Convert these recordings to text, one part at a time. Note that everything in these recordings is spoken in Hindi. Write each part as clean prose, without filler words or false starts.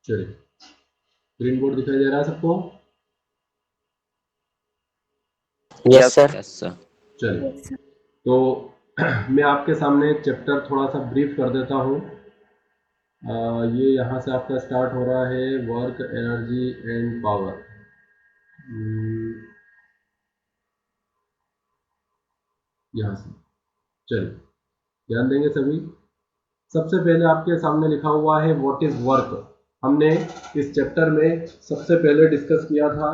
चलिए, ग्रीन बोर्ड दिखाई दे रहा है सबको? Yes sir. चलिए, तो मैं आपके सामने चैप्टर थोड़ा सा ब्रीफ कर देता हूँ। ये यहाँ से आपका स्टार्ट हो रहा है, वर्क, एनर्जी एंड पावर। यहाँ से चलिए, ध्यान देंगे सभी। सबसे पहले आपके सामने लिखा हुआ है व्हाट इज वर्क। हमने इस चैप्टर में सबसे पहले डिस्कस किया था,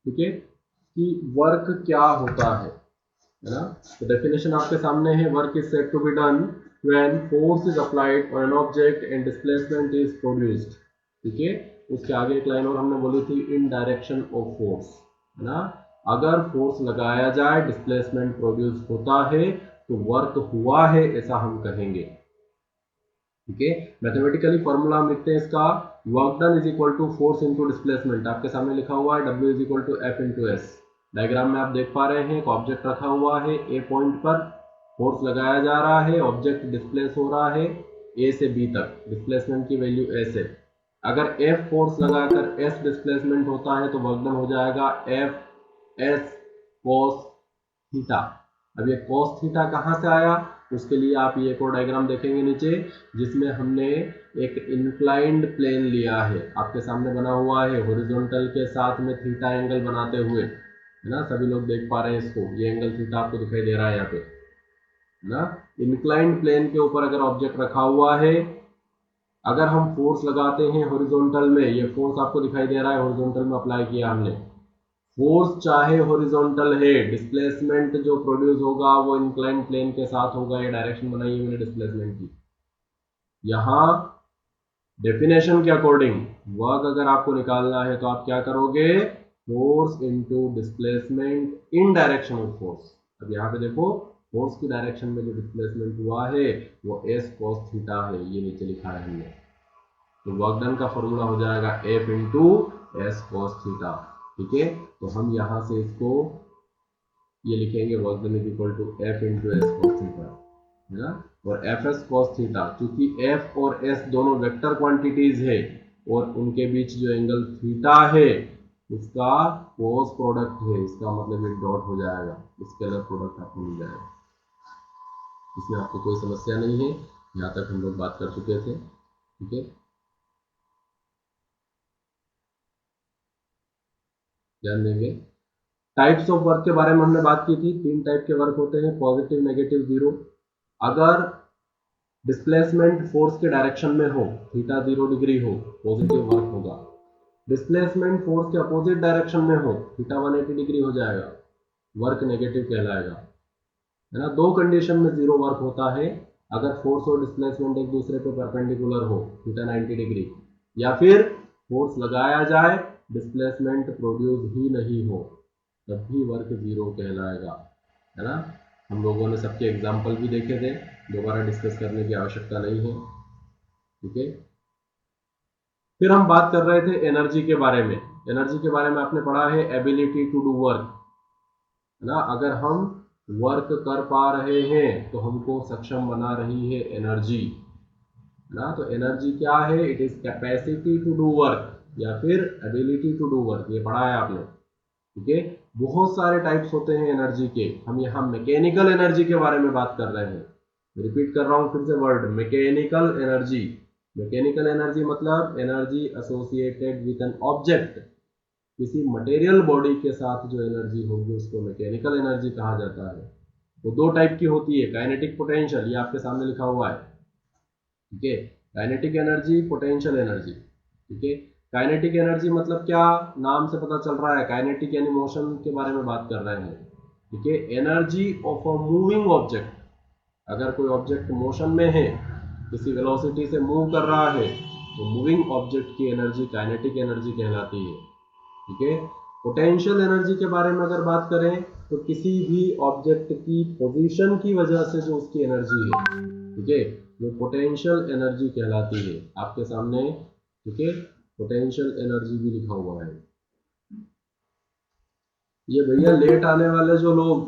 ठीक है, कि वर्क क्या होता है ना। तो डेफिनेशन आपके सामने है, work is said to be done when force is applied on an object and displacement is produced. ठीक है, उसके आगे एक लाइन और हमने बोली थी, इन डायरेक्शन ऑफ फोर्स, है ना। अगर फोर्स लगाया जाए, डिस्प्लेसमेंट प्रोड्यूस होता है, तो वर्क हुआ है ऐसा हम कहेंगे। ठीक है, मैथमेटिकली फॉर्मूला हम लिखते हैं इसका, work done is equal to force into displacement. आपके सामने लिखा हुआ है W is equal to F into S. Diagram में आप देख पा रहे हैं, एक ऑब्जेक्ट रखा हुआ है, ए पॉइंट पर फोर्स लगाया जा रहा है, ऑब्जेक्ट डिस्प्लेस हो रहा है ए से बी तक, डिस्प्लेसमेंट की वैल्यू एस है। अगर एफ फोर्स लगाकर एस डिस्प्लेसमेंट होता है तो वर्क डन हो जाएगा एफ एस कॉस थीटा। अब ये कॉस थीटा कहाँ से आया, उसके लिए आप ये एक और डायग्राम देखेंगे नीचे, जिसमें हमने एक इंक्लाइंड प्लेन लिया है, आपके सामने बना हुआ है, हॉरिजॉन्टल के साथ में थीटा एंगल बनाते हुए, है ना। सभी लोग देख पा रहे हैं इसको, ये एंगल थीटा आपको दिखाई दे रहा है यहाँ पे, है ना। इंक्लाइंड प्लेन के ऊपर अगर ऑब्जेक्ट रखा हुआ है, अगर हम फोर्स लगाते हैं हॉरिजॉन्टल में, ये फोर्स आपको दिखाई दे रहा है, हॉरिजॉन्टल में अप्लाई किया हमने, फोर्स चाहे हॉरिजॉन्टल है, डिस्प्लेसमेंट जो प्रोड्यूस होगा वो इंक्लाइंड प्लेन के साथ होगा। ये डायरेक्शन बनाई है मैंने डिस्प्लेसमेंट की। यहां डेफिनेशन के अकॉर्डिंग वर्क अगर आपको निकालना है तो आप क्या करोगे, force into displacement in direction of force. अब यहाँ पे देखो, फोर्स की डायरेक्शन में जो डिस्प्लेसमेंट हुआ है वो एस कॉस थीटा है, ये नीचे लिखा है हमने। तो वर्क डन का फॉर्मूला हो जाएगा F into S cos theta. ठीक है, तो हम यहां से इसको ये लिखेंगे, work done is equal to F into S cos theta, है ना। और एफ एस कॉस थीटा, चूंकि एफ और एस दोनों वेक्टर क्वांटिटीज है और उनके बीच जो एंगल थीटा है उसका क्रॉस प्रोडक्ट है, इसका मतलब ये डॉट हो जाएगा, स्केलर प्रोडक्ट आपको मिल जाएगा। इसमें आपको कोई समस्या नहीं है, यहाँ तक हम लोग बात कर चुके थे। ठीक है, ध्यान देंगे। टाइप्स ऑफ वर्क के बारे में हमने बात की थी, 3 टाइप के वर्क होते हैं, पॉजिटिव, नेगेटिव, जीरो। अगर डिस्प्लेसमेंट फोर्स के डायरेक्शन में हो, थीटा 0 डिग्री हो, पॉजिटिव वर्क होगा। डिस्प्लेसमेंट फोर्स के अपोजिट डायरेक्शन में हो, थीटा 180 डिग्री हो जाएगा, वर्क नेगेटिव कहलाएगा, है ना। दो कंडीशन में जीरो वर्क होता है, अगर फोर्स और डिस्प्लेसमेंट एक दूसरे पे परपेंडिकुलर हो, थीटा 90 डिग्री, या फिर फोर्स लगाया जाए, डिस्प्लेसमेंट प्रोड्यूस ही नहीं हो, तब भी वर्क जीरो कहलाएगा, है ना। हम लोगों ने सबके एग्जाम्पल भी देखे थे, दोबारा डिस्कस करने की आवश्यकता नहीं है। ठीक है, फिर हम बात कर रहे थे एनर्जी के बारे में। एनर्जी के बारे में आपने पढ़ा है एबिलिटी टू डू वर्क, है ना। अगर हम वर्क कर पा रहे हैं तो हमको सक्षम बना रही है एनर्जी, है ना। तो एनर्जी क्या है, it is capacity to do work या फिर एबिलिटी टू डू वर्क, ये पढ़ा है आपने। ठीक है, बहुत सारे टाइप्स होते हैं एनर्जी के, हम यहाँ मैकेनिकल एनर्जी के बारे में बात कर रहे हैं। रिपीट कर रहा हूँ फिर से word, mechanical energy. Mechanical energy मतलब energy associated with an object, किसी मटेरियल बॉडी के साथ जो एनर्जी होगी उसको मैकेनिकल एनर्जी कहा जाता है। वो दो टाइप की होती है, काइनेटिक, पोटेंशियल, ये आपके सामने लिखा हुआ है। ठीक है, काइनेटिक एनर्जी, पोटेंशियल एनर्जी। ठीक है, काइनेटिक एनर्जी मतलब क्या, नाम से पता चल रहा है, काइनेटिक यानी मोशन के बारे में बात कर रहे हैं। ठीक है, energy of a moving object, अगर कोई ऑब्जेक्ट मोशन में है, किसी वेलोसिटी से मूव कर रहा है, तो मूविंग ऑब्जेक्ट की एनर्जी काइनेटिक एनर्जी कहलाती है। ठीक है, पोटेंशियल एनर्जी के बारे में अगर बात करें तो किसी भी ऑब्जेक्ट की पोजीशन की वजह से जो उसकी एनर्जी है, ठीक है, वो पोटेंशियल एनर्जी कहलाती है, आपके सामने। ठीक है, पोटेंशियल एनर्जी भी लिखा हुआ है। ये भैया लेट आने वाले जो लोग,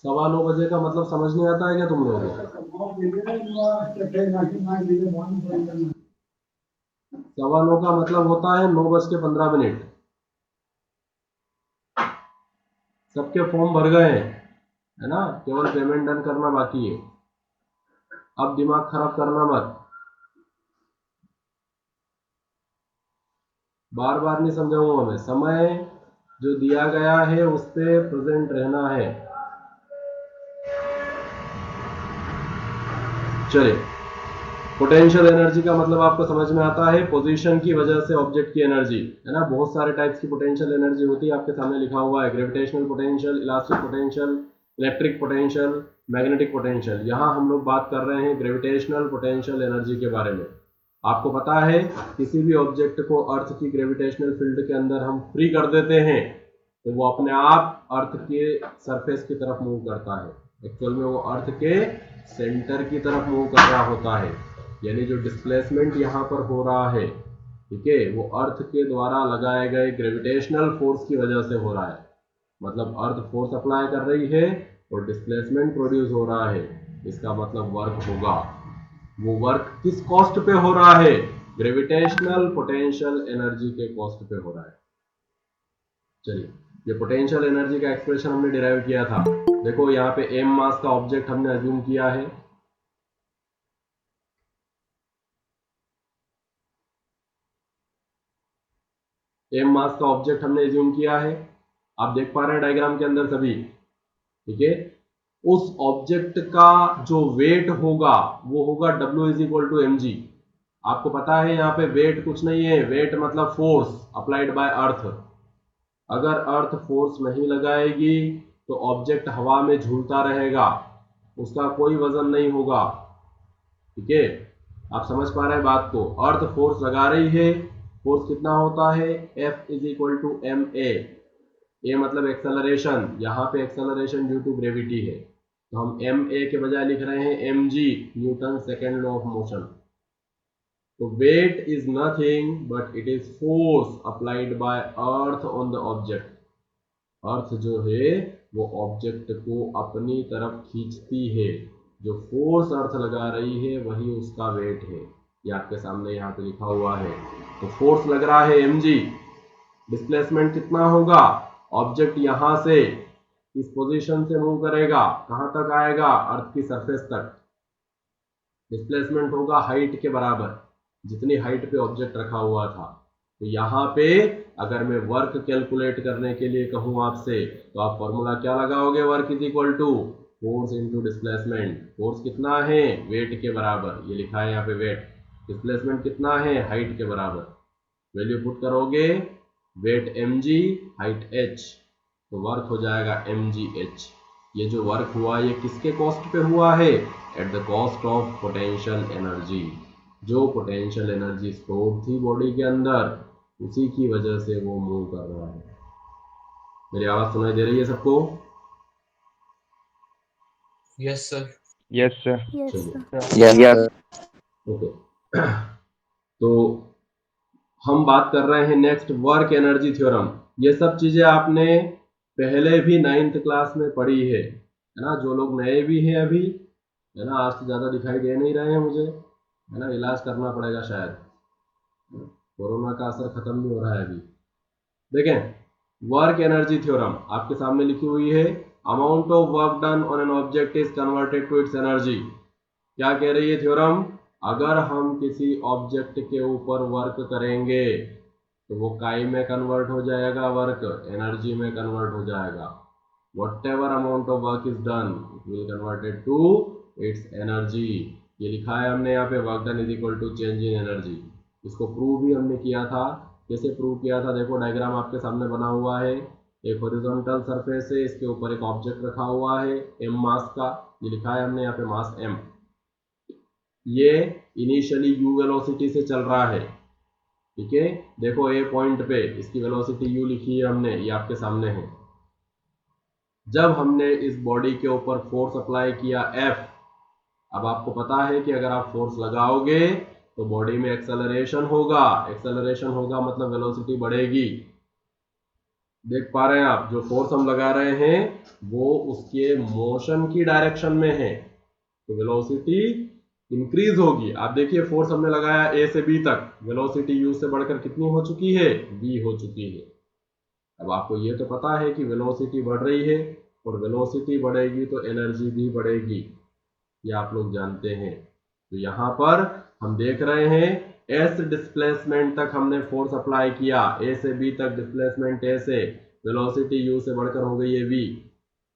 9:15 का मतलब समझ नहीं आता है क्या तुम लोगों को? 9:15 का मतलब होता है 9:15। सबके फॉर्म भर गए हैं, है ना, केवल पेमेंट डन करना बाकी है। अब दिमाग खराब करना मत, बार बार नहीं समझाऊंगा मैं। समय जो दिया गया है उस पे प्रेजेंट रहना है। चलिए, पोटेंशियल एनर्जी का मतलब आपको समझ में आता है, पोजीशन की वजह से ऑब्जेक्ट की एनर्जी, है ना। बहुत सारे टाइप्स की पोटेंशियल एनर्जी होती है, आपके सामने लिखा हुआ है, gravitational potential, elastic potential, electric potential, magnetic potential. यहाँ हम लोग बात कर रहे हैं ग्रेविटेशनल पोटेंशियल एनर्जी के बारे में। आपको पता है किसी भी ऑब्जेक्ट को अर्थ की ग्रेविटेशनल फील्ड के अंदर हम फ्री कर देते हैं तो वो अपने आप अर्थ के सरफेस की तरफ मूव करता है। एक्चुअल में वो अर्थ के सेंटर की तरफ मूव कर रहा होता है, यानी जो डिस्प्लेसमेंट यहाँ पर हो रहा है, ठीक है, वो अर्थ के द्वारा लगाए गए ग्रेविटेशनल फोर्स की वजह से हो रहा है। मतलब अर्थ फोर्स अप्लाई कर रही है और डिस्प्लेसमेंट प्रोड्यूस हो रहा है, इसका मतलब वर्क होगा। वो वर्क किस कॉस्ट पे हो रहा है? ग्रेविटेशनल पोटेंशियल एनर्जी के कॉस्ट पे हो रहा है। चलिए, ये पोटेंशियल एनर्जी का एक्सप्रेशन हमने डिराइव किया था। देखो यहाँ पे m मास का ऑब्जेक्ट हमने अज्यूम किया है, m मास का ऑब्जेक्ट हमने अज्यूम किया है। आप देख पा रहे हैं डायग्राम के अंदर सभी, ठीक है। उस ऑब्जेक्ट का जो वेट होगा वो होगा W is equal to mg। आपको पता है यहाँ पे वेट कुछ नहीं है, वेट मतलब फोर्स अप्लाइड बाय अर्थ। अगर अर्थ फोर्स नहीं लगाएगी तो ऑब्जेक्ट हवा में झूलता रहेगा, उसका कोई वजन नहीं होगा, ठीक है। आप समझ पा रहे हैं बात को? अर्थ फोर्स लगा रही है, फोर्स कितना होता है? F is equal to M A मतलब एक्सेलरेशन, यहाँ पे एक्सेलरेशन ड्यू टू ग्रेविटी है, तो हम एम ए के बजाय लिख रहे हैं M G, Newton second law of motion. तो weight is nothing but it is force applied by earth on the object. Earth जो है वो ऑब्जेक्ट को अपनी तरफ खींचती है, जो फोर्स अर्थ लगा रही है वही उसका वेट है। ये आपके सामने यहाँ पे लिखा हुआ है। तो फोर्स लग रहा है mg, डिस्प्लेसमेंट कितना होगा? ऑब्जेक्ट यहां से इस पोजीशन से मूव करेगा, कहां तक आएगा? अर्थ की सरफेस तक। डिस्प्लेसमेंट होगा हाइट के बराबर, जितनी हाइट पे ऑब्जेक्ट रखा हुआ था। तो यहाँ पे अगर मैं वर्क कैलकुलेट करने के लिए कहूँ आपसे, तो आप फॉर्मूला क्या लगाओगे? Work is equal to force into displacement. Force कितना है? वेट के बराबर, ये लिखा है यहाँ पे वेट। डिस्प्लेसमेंट कितना है? हाइट के बराबर। वैल्यू पुट करोगे, वेट mg, हाइट h, तो वर्क हो जाएगा mgh। ये जो वर्क हुआ ये किसके कॉस्ट पे हुआ है? At the cost of potential energy. जो पोटेंशियल एनर्जी स्टोर थी बॉडी के अंदर, उसी की वजह से वो मूव कर रहा है। मेरी आवाज सुनाई दे रही है सबको? Yes sir. Yes sir. Yes, sir. Okay. तो हम बात कर रहे हैं नेक्स्ट वर्क एनर्जी थ्योरम। ये सब चीजें आपने पहले भी 9th क्लास में पढ़ी है ना। जो लोग नए भी हैं अभी, है ना, आज तो ज़्यादा दिखाई दे नहीं रहे हैं मुझे, है ना, इलाज करना पड़ेगा शायद, कोरोना का असर खत्म नहीं हो रहा है अभी। देखें, वर्क एनर्जी थ्योरम आपके सामने लिखी हुई है, amount of work done on an object is converted to its energy. क्या कह रही है थ्योरम? अगर हम किसी ऑब्जेक्ट के ऊपर वर्क करेंगे तो वो काई में कन्वर्ट हो जाएगा, वर्क एनर्जी में कन्वर्ट हो जाएगा। whatever amount of work is done it will converted to its energy। ये लिखा है हमने यहाँ पे, work done is equal to change in energy. इसको प्रूव भी हमने किया था। कैसे प्रूव किया था? देखो डायग्राम आपके सामने बना हुआ है, एक हॉरिजॉन्टल सरफेस है, इसके ऊपर एक ऑब्जेक्ट रखा हुआ है m मास का, ये लिखा है हमने यहाँ पे मास m। ये इनिशियली u वेलोसिटी से चल रहा है, ठीक है। देखो ए पॉइंट पे इसकी वेलोसिटी u लिखी है हमने, ये आपके सामने है। जब हमने इस बॉडी के ऊपर फोर्स अप्लाई किया F, अब आपको पता है कि अगर आप फोर्स लगाओगे तो बॉडी में एक्सेलरेशन होगा। एक्सेलरेशन होगा मतलब वेलोसिटी बढ़ेगी। देख पा रहे हैं आप, जो फोर्स हम लगा रहे हैं वो उसके मोशन की डायरेक्शन में है, तो वेलोसिटी इंक्रीज होगी। आप देखिए फोर्स हमने लगाया ए से बी तक, वेलोसिटी यू से बढ़कर कितनी हो चुकी है, v हो चुकी है। अब आपको ये तो पता है कि वेलोसिटी बढ़ रही है, और वेलोसिटी बढ़ेगी तो एनर्जी भी बढ़ेगी, ये आप लोग जानते हैं। तो यहाँ पर हम देख रहे हैं एस डिस्प्लेसमेंट तक हमने फोर्स अप्लाई किया, ए से बी तक डिस्प्लेसमेंट ए से, वेलोसिटी यू से बढ़कर हो गई है v।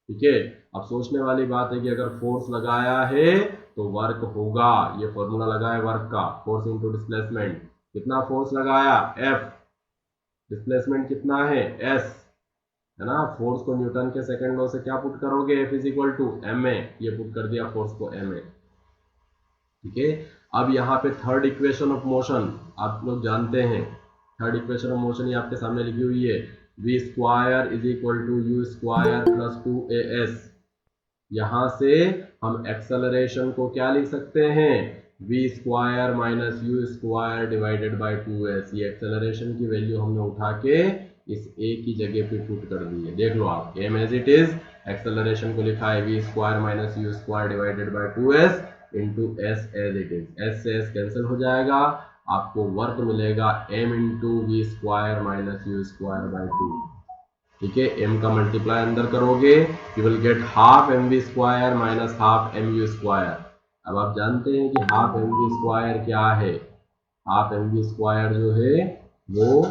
ठीक है, अब सोचने वाली बात है कि अगर फोर्स लगाया है तो वर्क होगा। ये फॉर्मूला लगा है वर्क का, फोर्स इनटू डिस्प्लेसमेंट। कितना फोर्स लगाया F, डिस्प्लेसमेंट कितना है S, है ना। फोर्स को न्यूटन के सेकंड लॉ से क्या पुट करोगे, F is equal to ma, ये पुट कर दिया फोर्स को ma। ठीक है, अब यहाँ पे थर्ड इक्वेशन ऑफ मोशन आप लोग जानते हैं, थर्ड इक्वेशन ऑफ मोशन ये आपके सामने लिखी हुई है, v square is equal to u square plus 2as। यहां से हम एक्सेलरेशन को क्या लिख सकते हैं, v square minus u square divided by 2s। ये एक्सेलरेशन की वैल्यू हमने उठा के इस a की जगह पे पुट कर दी है। देख लो आप, m as it is, acceleration को लिखा है v square minus u square divided by 2s into s as it is. s से s कैंसिल हो जाएगा, आपको वर्क मिलेगा m into v square minus u square by 2। ठीक है, m का मल्टीप्लाई अंदर करोगे, you will get half m v square minus half m u square. अब आप जानते हैं कि हाफ एम वी स्क्वायर क्या है, हाफ एम वी स्क्वायर जो है वो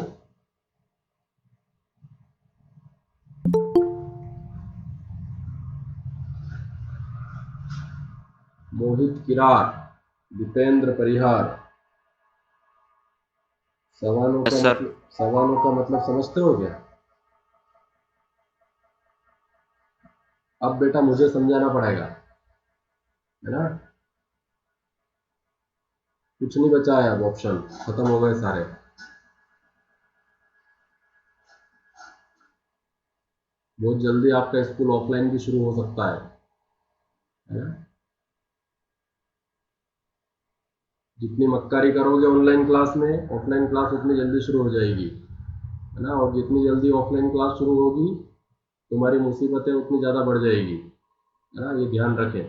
मोहित किरार, दीपेंद्र परिहार, सवालों यस का सर। मतलब, सवालों का मतलब समझते हो क्या। अब बेटा मुझे समझाना पड़ेगा, है ना। कुछ नहीं बचा है, अब ऑप्शन खत्म हो गए सारे। बहुत जल्दी आपका स्कूल ऑफलाइन भी शुरू हो सकता है ना। जितनी मक्कारी करोगे ऑनलाइन क्लास में, ऑफलाइन क्लास उतनी जल्दी शुरू हो जाएगी, है ना। और जितनी जल्दी ऑफलाइन क्लास शुरू होगी तुम्हारी मुसीबतें उतनी ज़्यादा बढ़ जाएगी, है ना, ये ध्यान रखें।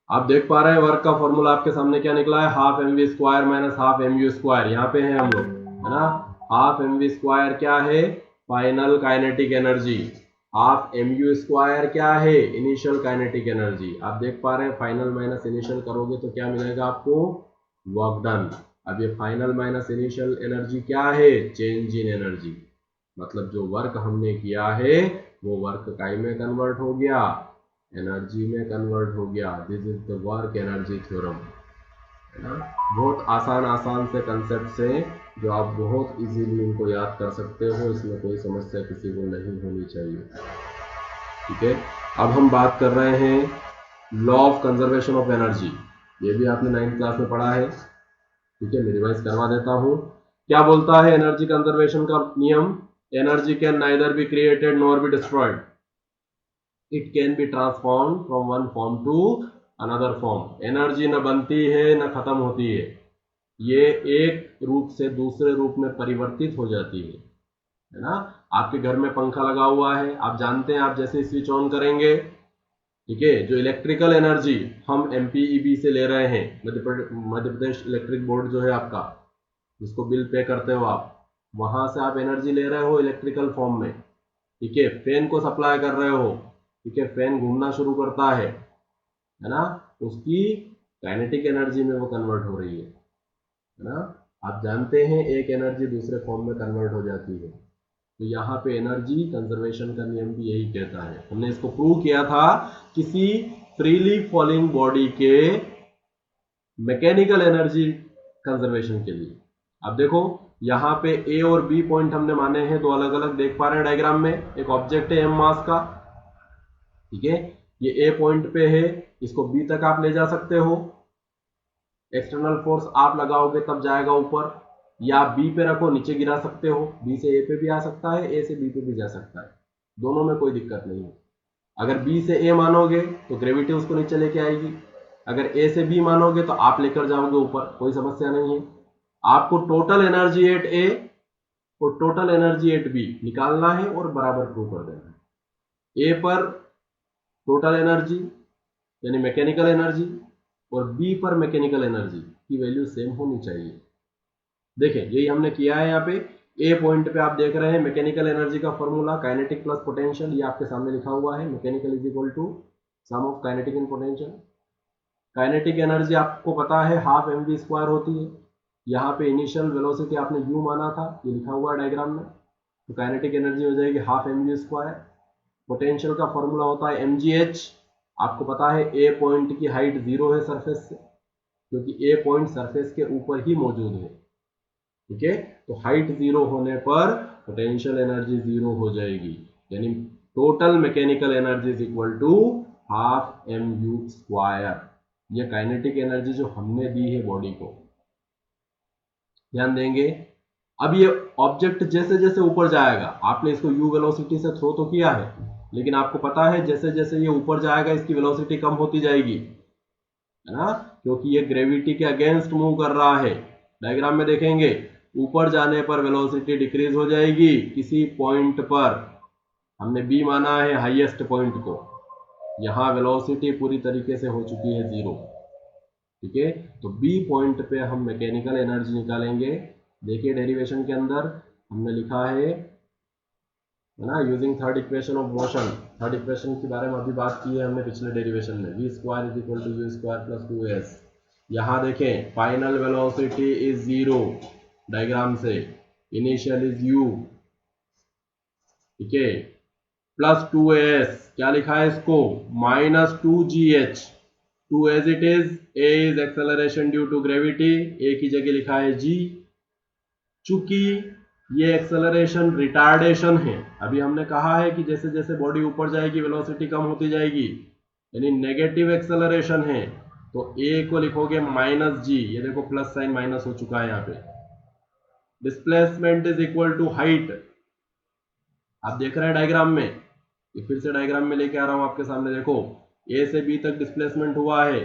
आप देख पा रहे हैं वर्क का फॉर्मूला आपके सामने क्या निकला है, half m v square minus half m u square. यहाँ पे है हम लोग, है ना। हाफ एम वी स्क्वायर क्या है, final kinetic energy. Half m u square क्या है, इनिशियल काइनेटिक एनर्जी। आप देख पा रहे हैं फाइनल माइनस इनिशियल करोगे तो क्या मिलेगा आपको, वर्क डन। अब ये फाइनल माइनस इनिशियल एनर्जी क्या है, चेंज इन एनर्जी। मतलब जो वर्क हमने किया है वो वर्क काई में कन्वर्ट हो गया, एनर्जी में कन्वर्ट हो गया। This is the work energy theorem, है ना। बहुत आसान आसान से कंसेप्ट हैं जो आप बहुत इजीली इनको याद कर सकते हो, इसमें कोई समस्या किसी को नहीं होनी चाहिए। ठीक है, अब हम बात कर रहे हैं law of conservation of energy. ये भी आपने 9th क्लास में पढ़ा है। ठीक है, मैं रिवाइज करवा देता हूँ। क्या बोलता है एनर्जी कंजर्वेशन का नियम, energy can neither be created nor be destroyed, it can be transform from one form to another form. Energy न बनती है न खत्म होती है, ये एक रूप से दूसरे रूप में परिवर्तित हो जाती है ना। आपके घर में पंखा लगा हुआ है, आप जानते हैं आप जैसे स्विच ऑन करेंगे, ठीक है, जो इलेक्ट्रिकल एनर्जी हम एमपीईबी से ले रहे हैं, मध्य प्रदेश इलेक्ट्रिक बोर्ड जो है आपका, जिसको बिल पे करते हो आप, वहां से आप एनर्जी ले रहे हो इलेक्ट्रिकल फॉर्म में। ठीक है, फैन को सप्लाई कर रहे हो, ठीक है, फैन घूमना शुरू करता है ना, उसकी काइनेटिक एनर्जी में वो कन्वर्ट हो रही है ना। आप जानते हैं एक एनर्जी दूसरे फॉर्म में कन्वर्ट हो जाती है। तो यहाँ पे एनर्जी कंजर्वेशन का नियम भी यही कहता है। हमने इसको प्रूव किया था किसी फ्रीली फॉलिंग बॉडी के मैकेनिकल एनर्जी कंजर्वेशन के लिए। अब देखो यहाँ पे ए और बी पॉइंट हमने माने हैं दो अलग अलग, देख पा रहे हैं डायग्राम में, एक ऑब्जेक्ट है एम मास का, ठीक है, ये ए पॉइंट पे है, इसको बी तक आप ले जा सकते हो, एक्सटर्नल फोर्स आप लगाओगे तब जाएगा ऊपर, या बी पे रखो नीचे गिरा सकते हो, बी से ए पे भी आ सकता है, ए से बी पे भी जा सकता है, दोनों में कोई दिक्कत नहीं है। अगर बी से ए मानोगे तो ग्रेविटी उसको नीचे लेके आएगी, अगर ए से बी मानोगे तो आप लेकर जाओगे ऊपर, कोई समस्या नहीं है। आपको टोटल एनर्जी एट ए और टोटल एनर्जी एट बी निकालना है और बराबर प्रूव कर देना है। ए पर टोटल एनर्जी यानी मैकेनिकल एनर्जी और बी पर मैकेनिकल एनर्जी की वैल्यू सेम होनी चाहिए। देखें यही हमने किया है यहाँ पे। ए पॉइंट पे आप देख रहे हैं मैकेनिकल एनर्जी का फॉर्मूला काइनेटिक प्लस पोटेंशियल, ये आपके सामने लिखा हुआ है। Mechanical is equal to sum of kinetic and potential. Kinetic energy आपको पता है हाफ एम वी स्क्वायर होती है। यहाँ पे इनिशियल वेलोसिटी आपने यू माना था, ये लिखा हुआ है डायग्राम में, तो काइनेटिक एनर्जी हो जाएगी half m v square. Potential का फॉर्मूला होता है एम जी एच। आपको पता है ए पॉइंट की हाइट 0 है सरफेस से, क्योंकि ए पॉइंट सरफेस के ऊपर ही मौजूद है। ठीक है, तो हाइट 0 होने पर पोटेंशियल एनर्जी 0 हो जाएगी, यानी total mechanical energy is equal to half m u square. ये काइनेटिक एनर्जी जो हमने दी है बॉडी को, ध्यान देंगे। अब ये ऑब्जेक्ट जैसे जैसे ऊपर जाएगा, आपने इसको यू वेलोसिटी से थ्रो तो किया है, लेकिन आपको पता है जैसे जैसे ये ऊपर जाएगा इसकी वेलोसिटी कम होती जाएगी, है ना, क्योंकि ये ग्रेविटी के अगेंस्ट मूव कर रहा है। डायग्राम में देखेंगे ऊपर जाने पर वेलोसिटी डिक्रीज हो जाएगी किसी पॉइंट पर। हमने बी माना है हाईएस्ट पॉइंट को, यहां वेलोसिटी पूरी तरीके से हो चुकी है 0। ठीक है, तो बी पॉइंट पे हम मैकेनिकल एनर्जी निकालेंगे। देखिए डेरिवेशन के अंदर हमने लिखा है ना, using third equation of motion. Third equation के बारे में अभी बात की है हमने पिछले डेरिवेशन में, v square is equal to u square plus 2s। यहाँ देखें फाइनल वेलोसिटी इज 0 डायग्राम से, इनिशियल इज u, ठीक है, प्लस 2s, क्या लिखा है इसको, minus 2gh, 2 as it is, a is acceleration due to gravity, a की जगह लिखा है g। चूंकि ये एक्सेलरेशन रिटार्डेशन है, अभी हमने कहा है कि जैसे जैसे बॉडी ऊपर जाएगी वेलोसिटी कम होती जाएगी, यानी नेगेटिव एक्सेलरेशन है, तो a को लिखोगे माइनस g, ये देखो प्लस साइन माइनस हो चुका है यहाँ पे। Displacement is equal to height, आप देख रहे हैं डायग्राम में, ये फिर से डायग्राम में लेके आ रहा हूं आपके सामने। देखो a से b तक डिस्प्लेसमेंट हुआ है,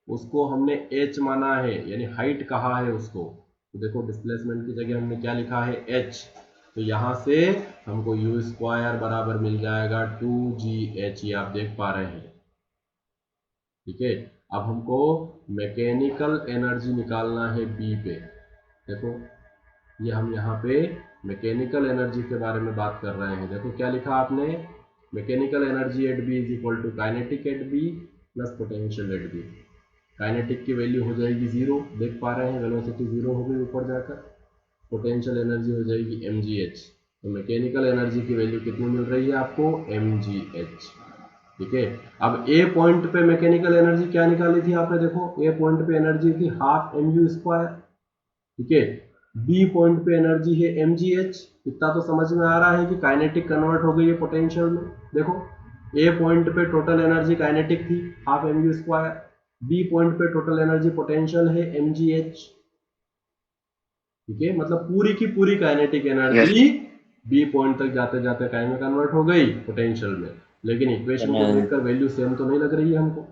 उसको हमने h माना है, यानी हाइट कहा है उसको। तो देखो डिस्प्लेसमेंट की जगह हमने क्या लिखा है, h, तो यहां से हमको यू स्क्वायर बराबर मिल जाएगा 2gh, ये आप देख पा रहे हैं। ठीक है, अब हमको मैकेनिकल एनर्जी निकालना है b पे। देखो ये हम यहाँ पे मैकेनिकल एनर्जी के बारे में बात कर रहे हैं। देखो क्या लिखा आपने, mechanical energy at B is equal to kinetic at B plus potential at B. Kinetic की वैल्यू हो जाएगी 0, देख पा रहे हैं वेलोसिटी 0 हो गई ऊपर जाकर। पोटेंशियल एनर्जी हो जाएगी mgh, तो मैकेनिकल एनर्जी की वैल्यू कितनी मिल रही है आपको, mgh। ठीक है, अब ए पॉइंट पे मैकेनिकल एनर्जी क्या निकाली थी आपने, देखो ए पॉइंट पे एनर्जी थी हाफ एम यू स्क्वायर। ठीक है, बी पॉइंट पे एनर्जी है mgh। इतना तो समझ में आ रहा है कि काइनेटिक कन्वर्ट हो गई है पोटेंशियल में। देखो ए पॉइंट पे टोटल एनर्जी काइनेटिक थी half m u square, B point पे टोटल एनर्जी पोटेंशियल है mgh। ठीक है, मतलब पूरी की पूरी काइनेटिक एनर्जी बी पॉइंट तक जाते जाते काय में कन्वर्ट हो गई, पोटेंशियल में। लेकिन इक्वेशन को देखकर वैल्यू सेम तो नहीं लग रही है हमको।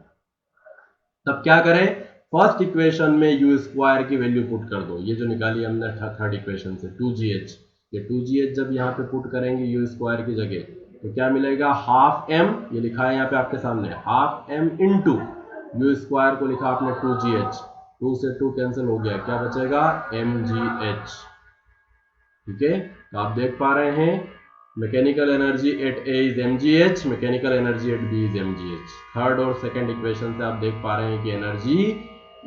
तब क्या करें, फर्स्ट इक्वेशन में यू स्क्वायर की वैल्यू पुट कर दो, ये जो निकाली हमने थर्ड इक्वेशन से 2gh, ये 2gh जब यहाँ पे पुट करेंगे यू स्क्वायर की जगह, तो क्या मिलेगा, हाफ एम, ये लिखा है यहाँ पे आपके सामने, half m into u square को लिखा आपने 2gh, 2 से 2 कैंसिल हो गया, क्या बचेगा, mgh। ठीक है, तो आप देख पा रहे हैं mechanical energy at A is mgh, mechanical energy at B is mgh। Third और सेकंड इक्वेशन से आप देख पा रहे हैं कि एनर्जी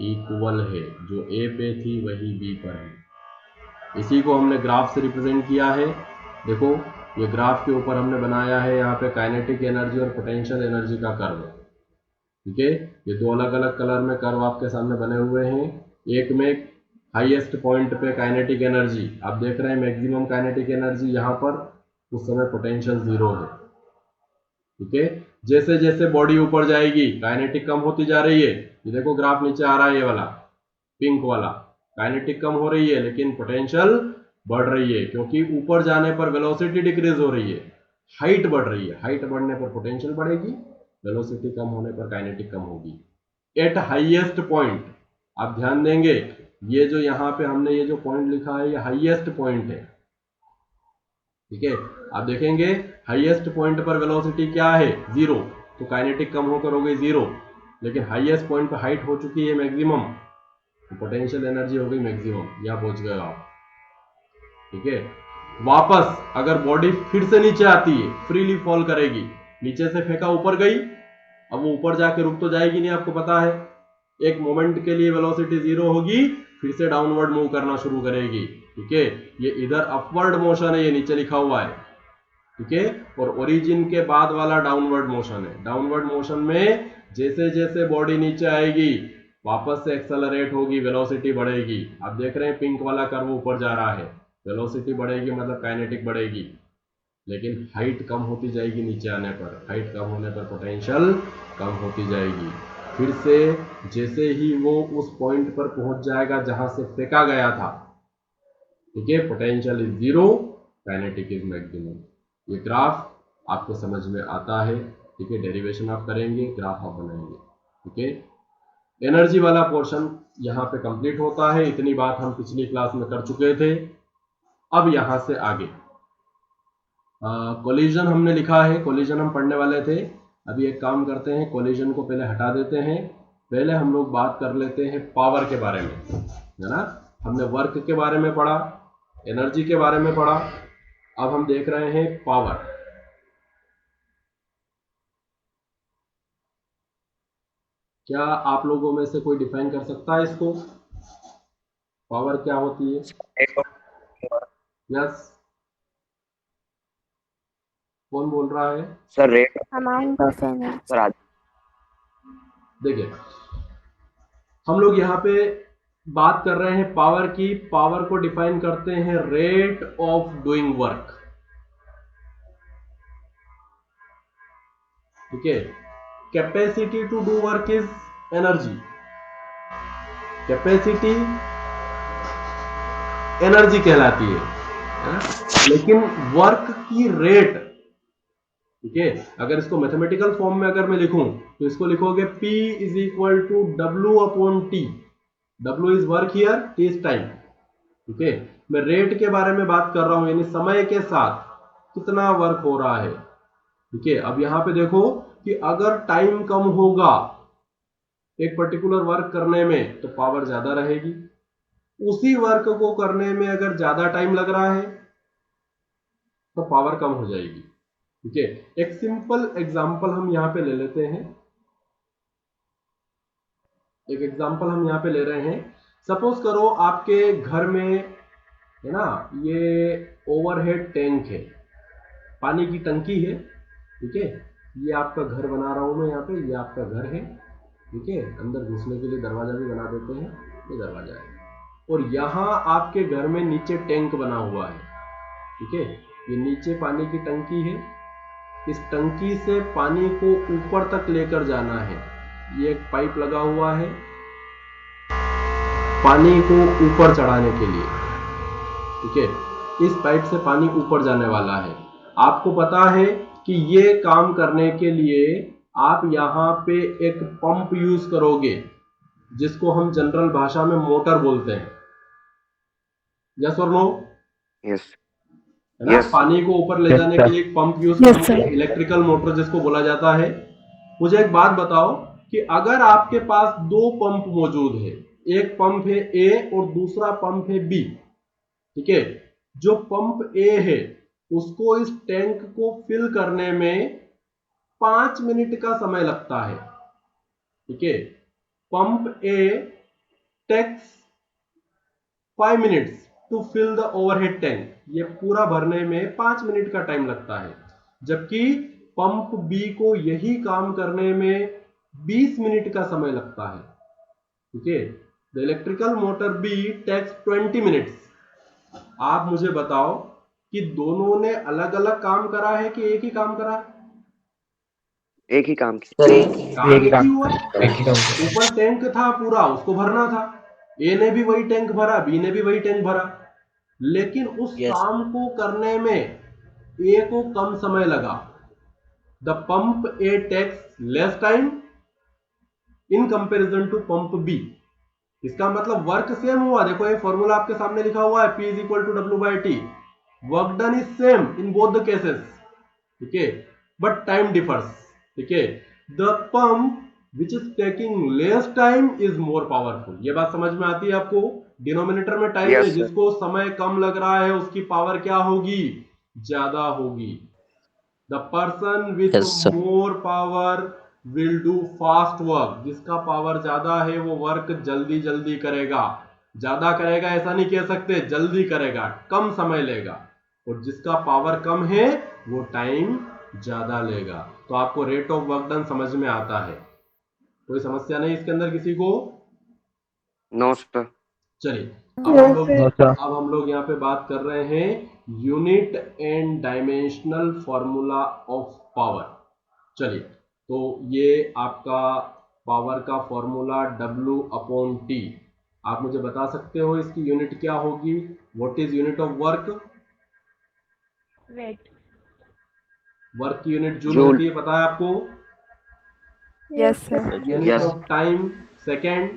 इक्वल है, जो ए पे थी वही बी पर है। इसी को हमने ग्राफ से रिप्रेजेंट किया है। देखो ये ग्राफ के ऊपर हमने बनाया है यहाँ पे काइनेटिक एनर्जी और पोटेंशियल एनर्जी का कर्व। ठीक है, ये दो अलग अलग कलर में कर्व आपके सामने बने हुए हैं। एक में हाईएस्ट पॉइंट पे काइनेटिक एनर्जी आप देख रहे हैं, मैक्सिमम काइनेटिक एनर्जी यहाँ पर, उस समय पोटेंशियल 0 है। ठीक है, जैसे जैसे बॉडी ऊपर जाएगी काइनेटिक कम होती जा रही है। ये देखो ग्राफ नीचे आ रहा है, ये वाला पिंक वाला, काइनेटिक कम हो रही है लेकिन पोटेंशियल बढ़ रही है, क्योंकि ऊपर जाने पर वेलोसिटी डिक्रीज हो रही है, हाइट बढ़ रही है। हाइट बढ़ने पर पोटेंशियल बढ़ेगी, वेलोसिटी कम होने पर काइनेटिक कम होगी। एट हाईएस्ट पॉइंट आप ध्यान देंगे, ये जो यहाँ पे हमने ये जो पॉइंट लिखा है ये हाईएस्ट पॉइंट है। ठीक है, आप देखेंगे हाईएस्ट पॉइंट पर वेलोसिटी क्या है, 0, तो काइनेटिक कम होकर हो गई 0, लेकिन हाईएस्ट पॉइंट पे हाइट हो चुकी है मैक्सिमम, तो पोटेंशियल एनर्जी हो गई मैक्सिमम, यहाँ पहुंच गए आप। ठीक है, वापस अगर बॉडी फिर से नीचे आती है, फ्रीली फॉल करेगी, नीचे से फेंका ऊपर गई, अब वो ऊपर जाके रुक तो जाएगी नहीं, आपको पता है, एक मोमेंट के लिए वेलोसिटी 0 होगी, फिर से डाउनवर्ड मूव करना शुरू करेगी। ठीक है, ये इधर अपवर्ड मोशन है, ये नीचे लिखा हुआ है। ठीक है, और ओरिजिन के बाद वाला डाउनवर्ड मोशन है। डाउनवर्ड मोशन में जैसे जैसे बॉडी नीचे आएगी वापस से एक्सेलरेट होगी, वेलोसिटी बढ़ेगी। आप देख रहे हैं पिंक वाला कर्व ऊपर जा रहा है, वेलोसिटी बढ़ेगी मतलब काइनेटिक बढ़ेगी, लेकिन हाइट कम होती जाएगी नीचे आने पर, हाइट कम होने पर पोटेंशियल कम होती जाएगी। फिर से जैसे ही वो उस पॉइंट पर पहुंच जाएगा जहां से फेंका गया था, ठीक है, potential is 0, kinetic is maximum. ये ग्राफ आपको समझ में आता है। ठीक है, डेरिवेशन आप करेंगे, ग्राफ आप बनाएंगे। ठीक है, एनर्जी वाला पोर्शन यहाँ पे कंप्लीट होता है। इतनी बात हम पिछली क्लास में कर चुके थे। अब यहाँ से आगे कोलिजन हमने लिखा है, कोलिजन हम पढ़ने वाले थे। अभी एक काम करते हैं, कोलिजन को पहले हटा देते हैं, पहले हम लोग बात कर लेते हैं पावर के बारे में, है ना। हमने वर्क के बारे में पढ़ा, एनर्जी के बारे में पढ़ा, अब हम देख रहे हैं पावर। क्या आप लोगों में से कोई डिफाइन कर सकता है इसको, पावर क्या होती है? यस, कौन बोल रहा है? Sir rate amount of energy. Sir देखिए, हम लोग यहाँ पे बात कर रहे हैं पावर की। पावर को डिफाइन करते हैं रेट ऑफ डूइंग वर्क। ठीक है, capacity to do work is energy, capacity energy कहलाती है? लेकिन वर्क की रेट, ठीक है, अगर इसको मैथमेटिकल फॉर्म में अगर मैं लिखूं तो इसको लिखोगे P is equal to W upon t. W is work here, T is time. ठीक है, मैं रेट के बारे में बात कर रहा हूं, यानी समय के साथ कितना वर्क हो रहा है। ठीक है, अब यहां पे देखो कि अगर टाइम कम होगा एक पर्टिकुलर वर्क करने में तो पावर ज्यादा रहेगी, उसी वर्क को करने में अगर ज्यादा टाइम लग रहा है तो पावर कम हो जाएगी। ठीक है, एक सिंपल एग्जांपल हम यहां पे ले लेते हैं। एक एग्जांपल हम यहां पे ले रहे हैं। सपोज करो आपके घर में, है ना, ये ओवरहेड टैंक है, पानी की टंकी है। ठीक है, ये आपका घर बना रहा हूं मैं, यहाँ पे ये आपका घर है। ठीक है, अंदर घुसने के लिए दरवाजा भी बना देते हैं, ये दरवाजा है, और यहाँ आपके घर में नीचे टैंक बना हुआ है। ठीक है, ये नीचे पानी की टंकी है, इस टंकी से पानी को ऊपर तक लेकर जाना है। ये एक पाइप लगा हुआ है पानी को ऊपर चढ़ाने के लिए। ठीक है, इस पाइप से पानी ऊपर जाने वाला है। आपको पता है कि ये काम करने के लिए आप यहाँ पे एक पंप यूज करोगे, जिसको हम जनरल भाषा में मोटर बोलते हैं। यस और नो? यस है ना, पानी को ऊपर ले जाने के लिए एक पंप यूज करते हैं, इलेक्ट्रिकल मोटर जिसको बोला जाता है। मुझे एक बात बताओ कि अगर आपके पास दो पंप मौजूद है, एक पंप है ए और दूसरा पंप है बी। ठीक है, जो पंप ए है उसको इस टैंक को फिल करने में 5 मिनट का समय लगता है। ठीक है, pump A takes 5 minutes to fill the overhead tank, ये पूरा भरने में 5 मिनट का टाइम लगता है, जबकि पंप बी को यही काम करने में 20 मिनट का समय लगता है। ठीक है, the electrical motor B takes 20 minutes. आप मुझे बताओ कि दोनों ने अलग अलग काम करा है कि एक ही काम करा? एक ही काम की। काम एक ही हुआ। ऊपर टैंक था पूरा, उसको भरना था, ए ने भी वही टैंक भरा, बी ने भी वही टैंक भरा, लेकिन उस काम को करने में ए को कम समय लगा। The pump A takes less time in comparison to pump B. इसका मतलब वर्क सेम हुआ। देखो ये फॉर्मूला आपके सामने लिखा हुआ है, P is equal to W by t. Work done is same in both the cases. ठीक है, बट टाइम डिफर्स। ठीक है, the pump which is taking less time is more powerful. ये बात समझ में आती है आपको? डिनोमिनेटर में टाइम है, Yes, sir. जिसको समय कम लग रहा है उसकी पावर क्या होगी? ज्यादा होगी। The person with Yes, sir. More power will do fast work. जिसका पावर ज्यादा है वो वर्क जल्दी जल्दी करेगा। ज्यादा करेगा ऐसा नहीं कह सकते, जल्दी करेगा, कम समय लेगा। और जिसका पावर कम है वो टाइम ज्यादा लेगा। तो आपको रेट ऑफ वर्क डन समझ में आता है? कोई समस्या नहीं इसके अंदर किसी को? No, sir. चलिए, No, sir. अब हम लोग यहाँ पे बात कर रहे हैं unit and dimensional formula of power. चलिए, तो ये आपका पावर का फॉर्मूला W अपॉन T। आप मुझे बता सकते हो इसकी यूनिट क्या होगी? What is unit of work? Wait. Work की यूनिट जूल Joule. होती है, पता है आपको? Yes, sir. Unit Yes. Of time second,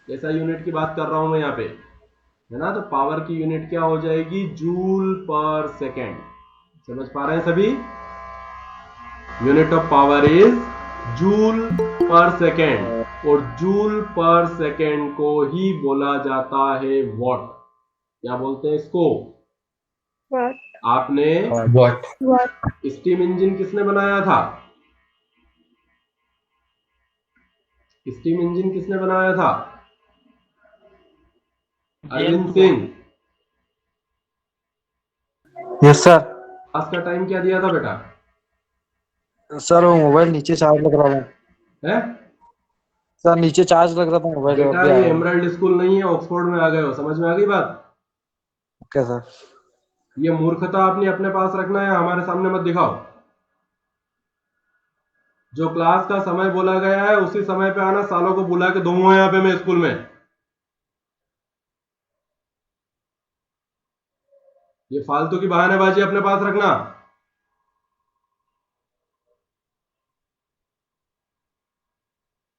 ऐसा यूनिट की बात कर रहा हूं मैं यहाँ पे, है ना? तो पावर की यूनिट क्या हो जाएगी? जूल पर सेकेंड। समझ पा रहे हैं सभी? Unit of power is joule पर सेकेंड, और जूल पर सेकेंड को ही बोला जाता है वॉट। क्या बोलते हैं इसको? What? आपने What? What? स्टीम इंजन किसने बनाया था? स्टीम इंजन किसने बनाया था? अरविंद सिंह। Yes, sir. आज का टाइम क्या दिया था बेटा? सर वो मोबाइल नीचे चार्ज लग रहा था। है सर नीचे चार्ज लग रहा था मोबाइल। बेटा, ये एमराल्ड स्कूल नहीं है, ऑक्सफोर्ड में आ गए हो। समझ में आ गई बात? Okay sir. ये मूर्खता आपने अपने पास रखना है, हमारे सामने मत दिखाओ। जो क्लास का समय बोला गया है उसी समय पे आना। सालों को बुला के दूंगा यहाँ पे मैं स्कूल में। ये फालतू की बहानेबाजी अपने पास रखना।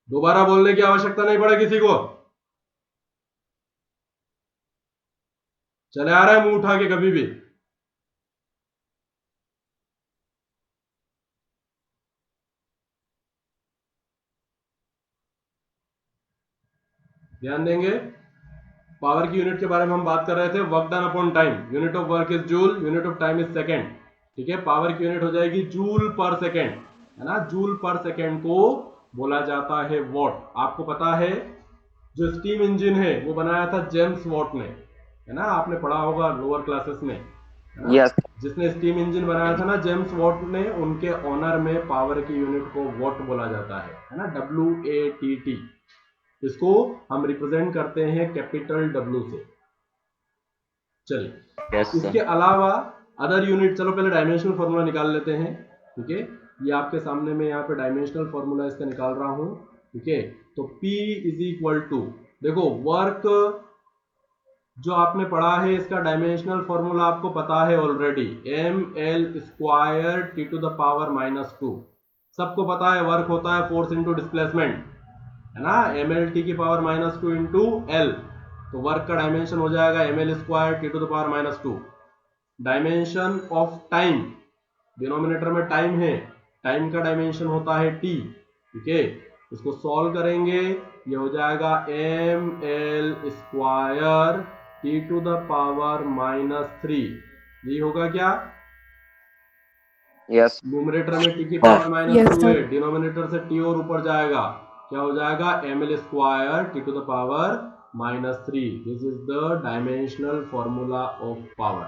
दोबारा बोलने की आवश्यकता नहीं पड़े किसी को। चले आ रहा है मुंह उठा के कभी भी। ध्यान देंगे, पावर की यूनिट के बारे में हम बात कर रहे थे। Work done upon time, unit of work is joule, unit of time is second. ठीक है, पावर की यूनिट हो जाएगी जूल पर सेकेंड, है ना? जूल पर सेकेंड को बोला जाता है वॉट। आपको पता है जो स्टीम इंजन है वो बनाया था जेम्स वॉट ने, है ना? आपने पढ़ा होगा लोअर क्लासेस में, है ना? Yes. जिसने स्टीम इंजन बनाया था ना, जेम्स वॉट ने, उनके ऑनर में पावर की यूनिट को वॉट बोला जाता है ना? WATT। इसको हम रिप्रेजेंट करते हैं कैपिटल W से। चलिए, Yes, इसके अलावा अदर यूनिट, चलो पहले डायमेंशनल फॉर्मूला निकाल लेते हैं। ठीक है, ये आपके सामने मैं यहाँ पे डायमेंशनल फॉर्मूला इसका निकाल रहा हूँ। ठीक है, तो P इज इक्वल टू, देखो वर्क जो आपने पढ़ा है इसका डायमेंशनल फॉर्मूला आपको पता है already, ml square t to the power -2। सबको पता है वर्क होता है फोर्स इंटू डिस्प्लेसमेंट, है ना? mlt की पावर -2 इंटू l। तो वर्क का डायमेंशन हो जाएगा ml square t to the power -2। Dimension of time, denominator में टाइम है, टाइम का डायमेंशन होता है t। ठीक है, इसको सॉल्व करेंगे, ये हो जाएगा ml square t to the power -3। यही होगा क्या? Yes. न्यूमरेटर में t की पावर Yes, -2 sir. है, डिनोमिनेटर से t और ऊपर जाएगा, क्या हो जाएगा? ml square t to the power -3। This is the dimensional formula of power.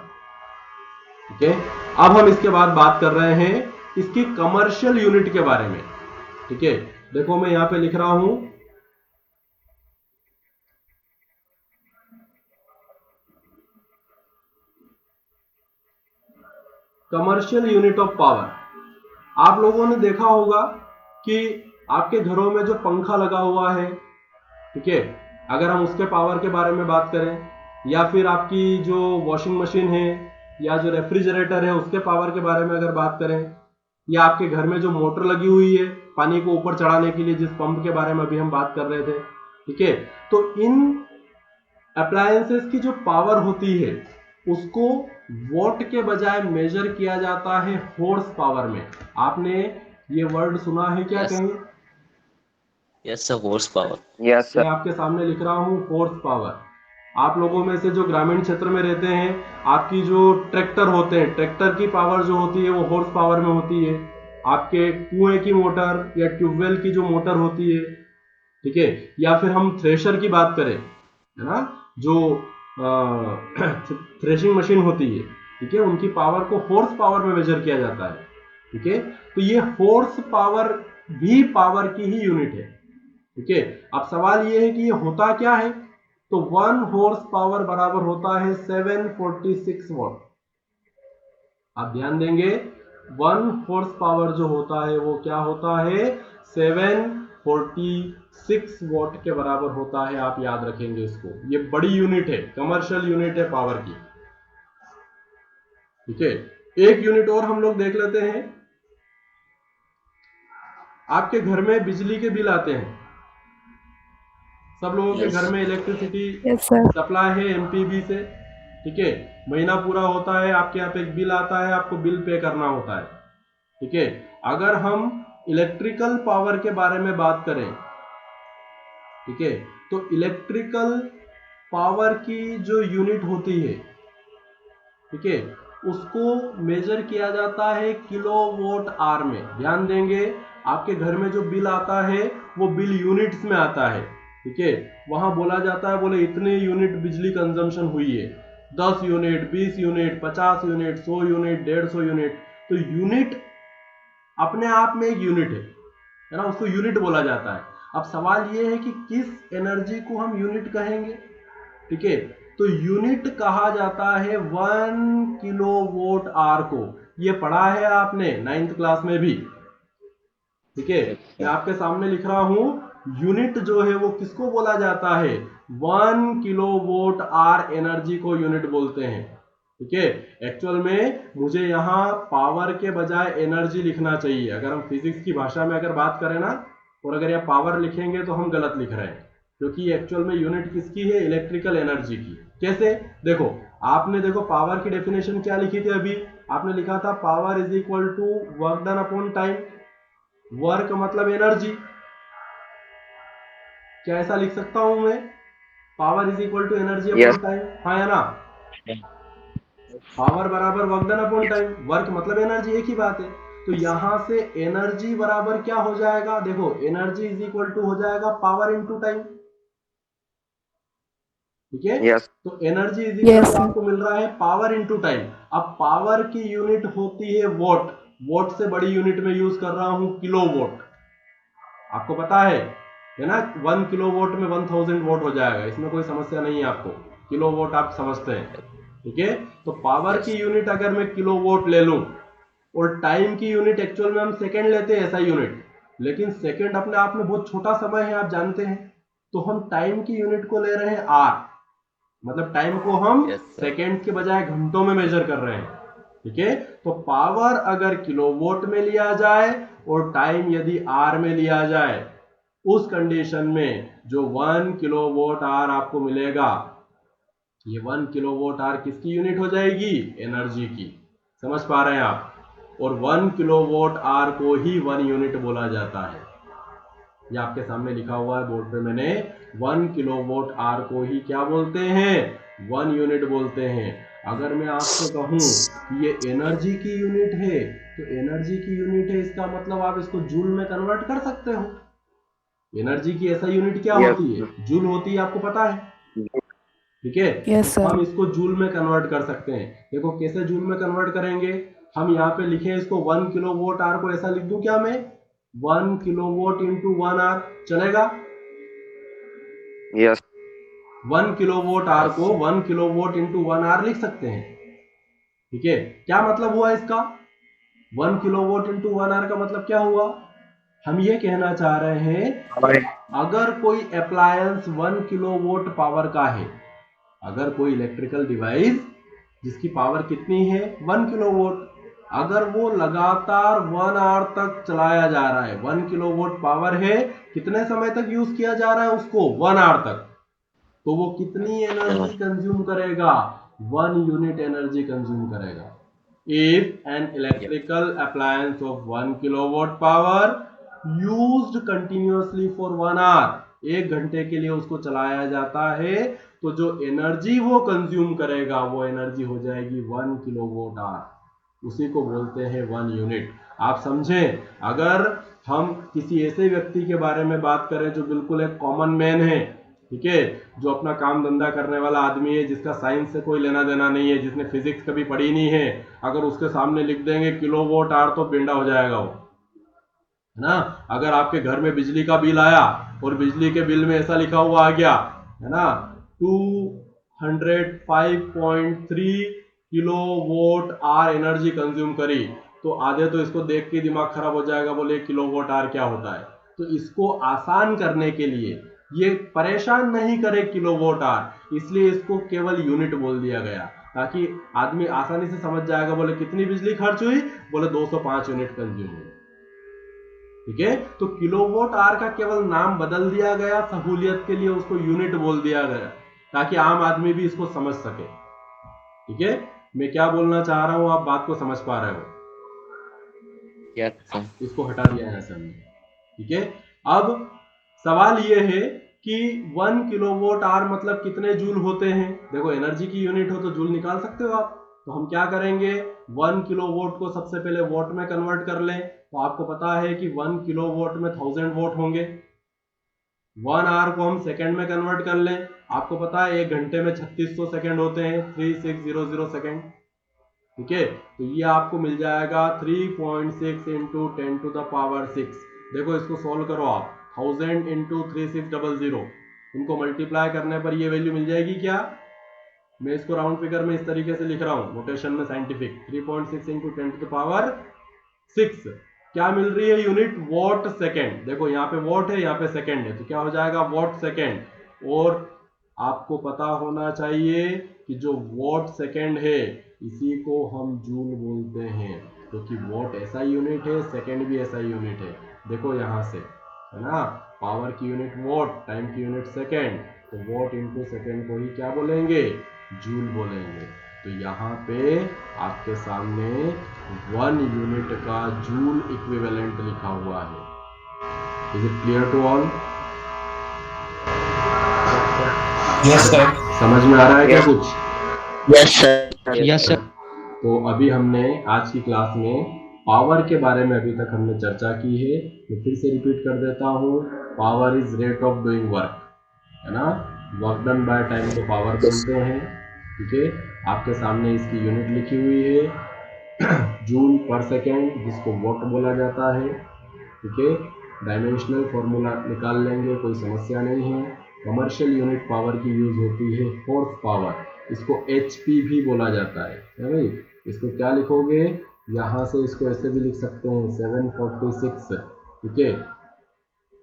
ठीक है, अब हम इसके बाद बात कर रहे हैं इसकी कमर्शियल यूनिट के बारे में। ठीक है, देखो मैं यहां पे लिख रहा हूं कमर्शियल यूनिट ऑफ पावर। आप लोगों ने देखा होगा कि आपके घरों में जो पंखा लगा हुआ है, ठीक है, अगर हम उसके पावर के बारे में बात करें, या फिर आपकी जो वॉशिंग मशीन है या जो रेफ्रिजरेटर है उसके पावर के बारे में अगर बात करें, या आपके घर में जो मोटर लगी हुई है पानी को ऊपर चढ़ाने के लिए, जिस पंप के बारे में अभी हम बात कर रहे थे, ठीक है, तो इन अप्लायंसेस की जो पावर होती है उसको वॉट के बजाय मेजर किया जाता है हॉर्स पावर में। आपने ये वर्ड सुना है क्या Yes. कहीं? Yes sir, horse power. Yes मैं सर। आपके सामने लिख रहा हूँ फोर्स पावर। आप लोगों में से जो ग्रामीण क्षेत्र में रहते हैं, आपकी जो ट्रैक्टर होते हैं, ट्रैक्टर की पावर जो होती है वो हॉर्स पावर में होती है। आपके कुएं की मोटर या ट्यूबवेल की जो मोटर होती है, ठीक है, या फिर हम थ्रेशर की बात करें, है ना, जो थ्रेशिंग मशीन होती है, ठीक है, उनकी पावर को हॉर्स पावर में मेजर किया जाता है, ठीक है। तो ये हॉर्स पावर भी पावर की ही यूनिट है, ठीक है। अब सवाल ये है कि ये होता क्या है? तो 1 हॉर्स पावर बराबर होता है 746 वॉट। आप ध्यान देंगे, 1 हॉर्स पावर जो होता है वो क्या होता है? 746 वॉट के बराबर होता है। आप याद रखेंगे इसको, ये बड़ी यूनिट है, कमर्शियल यूनिट है पावर की, ठीक है। एक यूनिट और हम लोग देख लेते हैं। आपके घर में बिजली के बिल आते हैं, सब लोगों के Yes. घर में इलेक्ट्रिसिटी Yes, sir. सप्लाई है एमपीबी से, ठीक है। महीना पूरा होता है, आपके यहाँ पे एक बिल आता है, आपको बिल पे करना होता है, ठीक है। अगर हम इलेक्ट्रिकल पावर के बारे में बात करें, ठीक है, तो इलेक्ट्रिकल पावर की जो यूनिट होती है, ठीक है, उसको मेजर किया जाता है किलोवाट आवर में। ध्यान देंगे, आपके घर में जो बिल आता है वो बिल यूनिट्स में आता है, ठीक है। वहां बोला जाता है, बोले इतने यूनिट बिजली कंजम्पशन हुई है, 10 unit, 20 unit, 50 unit, 100 unit, 150 unit. तो यूनिट अपने आप में एक यूनिट है ना, उसको यूनिट बोला जाता है। अब सवाल ये है कि किस एनर्जी को हम यूनिट कहेंगे, ठीक है। तो यूनिट कहा जाता है 1 किलोवाट आवर को। ये पढ़ा है आपने 9th क्लास में भी, ठीक है। मैं आपके सामने लिख रहा हूं, यूनिट जो है वो किसको बोला जाता है? 1 किलोवाट आवर एनर्जी को यूनिट बोलते हैं, ठीक है। एक्चुअल में मुझे यहां पावर के बजाय एनर्जी लिखना चाहिए। अगर हम फिजिक्स की भाषा में अगर बात करें ना, और अगर यह पावर लिखेंगे तो हम गलत लिख रहे हैं, क्योंकि एक्चुअल में यूनिट किसकी है? इलेक्ट्रिकल एनर्जी की। कैसे? देखो, आपने देखो पावर की डेफिनेशन क्या लिखी थी अभी? आपने लिखा था power is equal to work done upon time. Work मतलब एनर्जी। क्या ऐसा लिख सकता हूं मैं? Power is equal to energy upon time, हाँ या ना? पावर बराबर work done upon time, work मतलब एनर्जी, एक ही बात है। तो यहां से एनर्जी बराबर क्या हो जाएगा? देखो, एनर्जी इज इक्वल टू हो जाएगा पावर इनटू टाइम, ठीक है। यस तो energy is equal Yes, to sir. आपको मिल रहा है पावर इनटू टाइम। अब पावर की यूनिट होती है वॉट। वॉट से बड़ी यूनिट में यूज कर रहा हूं किलोवाट। आपको पता है ना, 1 किलोवाट में 1000 वॉट हो जाएगा, इसमें कोई समस्या नहीं है आपको। किलोवाट आप समझते हैं, ठीक है। तो पावर की यूनिट अगर मैं किलोवाट ले लूं, और टाइम की यूनिट एक्चुअल में हम सेकंड लेते हैं, ऐसा यूनिट, लेकिन सेकंड अपने आप में बहुत छोटा समय है, आप जानते हैं। तो हम टाइम की यूनिट को ले रहे हैं आर, मतलब टाइम को हम Yes, sir. सेकेंड के बजाय घंटों में मेजर कर रहे हैं, ठीक है। तो पावर अगर किलोवाट में लिया जाए और टाइम यदि आर में लिया जाए, उस कंडीशन में जो 1 किलोवाट आवर आपको मिलेगा, ये 1 किलोवाट आवर किसकी यूनिट हो जाएगी? एनर्जी की। समझ पा रहे हैं आप? और 1 किलोवाट आवर को ही 1 यूनिट बोला जाता है। ये आपके सामने लिखा हुआ है बोर्ड पे मैंने, 1 किलोवाट आवर को ही क्या बोलते हैं? 1 यूनिट बोलते हैं। अगर मैं आपसे कहूं कि ये एनर्जी की यूनिट है, तो एनर्जी की यूनिट है, इसका मतलब आप इसको जूल में कन्वर्ट कर सकते हो। एनर्जी की ऐसा यूनिट क्या यस होती है? जूल होती है, आपको पता है, ठीक है। Yes, तो sir. हम इसको जूल में कन्वर्ट कर सकते हैं। देखो कैसे जूल में कन्वर्ट करेंगे। हम यहाँ पे लिखे इसको 1 किलोवाट आवर को ऐसा लिख दूं क्या मैं? 1 किलोवाट इंटू 1 आवर, चलेगा? यस 1 किलोवाट आवर को 1 किलोवाट इंटू 1 आवर लिख सकते हैं, ठीक है। क्या मतलब हुआ इसका? 1 किलोवाट इंटू 1 आवर का मतलब क्या हुआ? हम ये कहना चाह रहे हैं कि अगर कोई अप्लायंस 1 किलोवाट पावर का है, अगर कोई इलेक्ट्रिकल डिवाइस जिसकी पावर कितनी है? 1 किलोवाट, अगर वो लगातार 1 आवर तक चलाया जा रहा है, 1 किलोवाट पावर है, कितने समय तक यूज किया जा रहा है उसको? 1 आवर तक, तो वो कितनी एनर्जी कंज्यूम करेगा? 1 यूनिट एनर्जी कंज्यूम करेगा। if an electrical appliance of 1 kilowatt power used continuously for 1 hour, 1 घंटे के लिए उसको चलाया जाता है, तो जो एनर्जी वो कंज्यूम करेगा वो एनर्जी हो जाएगी 1 किलोवाट आवर, उसी को बोलते हैं 1 यूनिट। आप समझें, अगर हम किसी ऐसे व्यक्ति के बारे में बात करें जो बिल्कुल एक कॉमन मैन है, ठीक है, जो अपना काम धंधा करने वाला आदमी है, जिसका साइंस से कोई लेना देना नहीं है, जिसने फिजिक्स कभी पढ़ी नहीं है, अगर उसके सामने लिख देंगे किलोवाट आवर तो बिंडा हो जाएगा वो, है ना। अगर आपके घर में बिजली का बिल आया और बिजली के बिल में ऐसा लिखा हुआ आ गया, है ना, 205.3 किलोवाट आवर एनर्जी कंज्यूम करी, तो आधे तो इसको देख के दिमाग खराब हो जाएगा, बोले किलोवाट आवर क्या होता है। तो इसको आसान करने के लिए, ये परेशान नहीं करे किलोवाट आवर, इसलिए इसको केवल यूनिट बोल दिया गया, ताकि आदमी आसानी से समझ जाएगा, बोले कितनी बिजली खर्च हुई, बोले 205 यूनिट कंज्यूम हुई, ठीक है। तो किलोवाट आवर का केवल नाम बदल दिया गया, सहूलियत के लिए उसको यूनिट बोल दिया गया, ताकि आम आदमी भी इसको समझ सके, ठीक है। मैं क्या बोलना चाह रहा हूं, आप बात को समझ पा रहे हो? Yes, sir. इसको हटा दिया है हमने, ठीक है। अब सवाल ये है कि 1 किलोवाट आवर मतलब कितने जूल होते हैं। देखो, एनर्जी की यूनिट हो तो जूल निकाल सकते हो आप, तो हम क्या करेंगे, 1 किलोवाट को सबसे पहले वॉट में कन्वर्ट कर लें, तो आपको पता है कि 1 किलोवाट में 1000 वॉट होंगे। 1 आवर को हम सेकंड में कन्वर्ट कर लें, आपको पता है 1 घंटे में 3600 सेकंड होते हैं, 3600 सेकंड, ठीक है। तो ये आपको मिल जाएगा 3.6 इंटू 10 टू द पावर 6। देखो, इसको सोल्व करो आप, 1000 इंटू 3600, इनको मल्टीप्लाई करने पर ये वैल्यू मिल जाएगी क्या। मैं इसको राउंड फिगर में इस तरीके से लिख रहा हूं, नोटेशन में scientific, 3.6 into 10 to the power 6, क्या मिल रही है यूनिट, वॉट सेकेंड। देखो, यहाँ पे वॉट है, यहाँ पे सेकेंड है, तो क्या हो जाएगा, वॉट सेकेंड। और आपको पता होना चाहिए कि जो वॉट सेकेंड है इसी को हम जूल बोलते हैं, क्योंकि वॉट ऐसा यूनिट है, सेकेंड भी ऐसा यूनिट है। देखो यहाँ से, है ना, पावर की यूनिट वॉट, टाइम की यूनिट सेकेंड, तो वॉट इंटू सेकेंड को ही क्या बोलेंगे, जूल बोलेंगे। तो यहाँ पे आपके सामने 1 यूनिट का जूल इक्विवेलेंट लिखा हुआ है। Is it clear to all? Yes sir. समझ में आ रहा है क्या कुछ? Yes, sir. Yes sir. तो अभी हमने आज की क्लास में पावर के बारे में अभी तक हमने चर्चा की है। मैं फिर से रिपीट कर देता हूँ, power is rate of doing work, है ना, वर्क डन बाय टाइम को पावर बोलते हैं, ठीक है। आपके सामने इसकी यूनिट लिखी हुई है, जूल पर सेकेंड, जिसको वॉट बोला जाता है, ठीक है। डायमेंशनल फॉर्मूला निकाल लेंगे, कोई समस्या नहीं है। कमर्शियल यूनिट पावर की यूज होती है हॉर्स पावर, इसको HP भी बोला जाता है भाई। इसको क्या लिखोगे, यहाँ से इसको ऐसे भी लिख सकते हैं 746, ठीक है,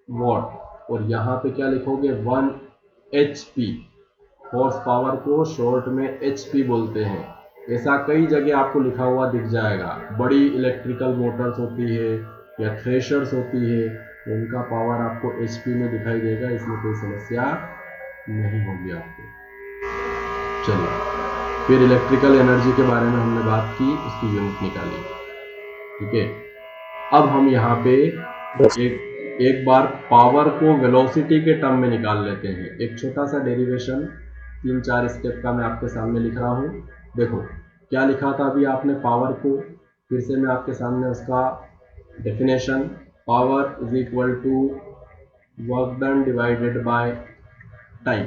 वॉट, और यहाँ पे क्या लिखोगे 1 HP, हॉर्स पावर को शॉर्ट में HP बोलते हैं। ऐसा कई जगह आपको लिखा हुआ दिख जाएगा। बड़ी इलेक्ट्रिकल मोटर्स होती है या थ्रेशर्स होती है, तो उनका पावर आपको HP में दिखाई देगा, इसमें कोई समस्या नहीं होगी आपको। चलिए, फिर इलेक्ट्रिकल एनर्जी के बारे में हमने बात की, उसकी यूनिट निकाली, ठीक है। अब हम यहाँ पे एक बार पावर को वेलोसिटी के टर्म में निकाल लेते हैं। एक छोटा सा डेरिवेशन 3-4 स्टेप का मैं आपके सामने लिख रहा हूँ। देखो, क्या लिखा था अभी आपने पावर को, फिर से मैं आपके सामने उसका definition, power is equal to work done divided by time,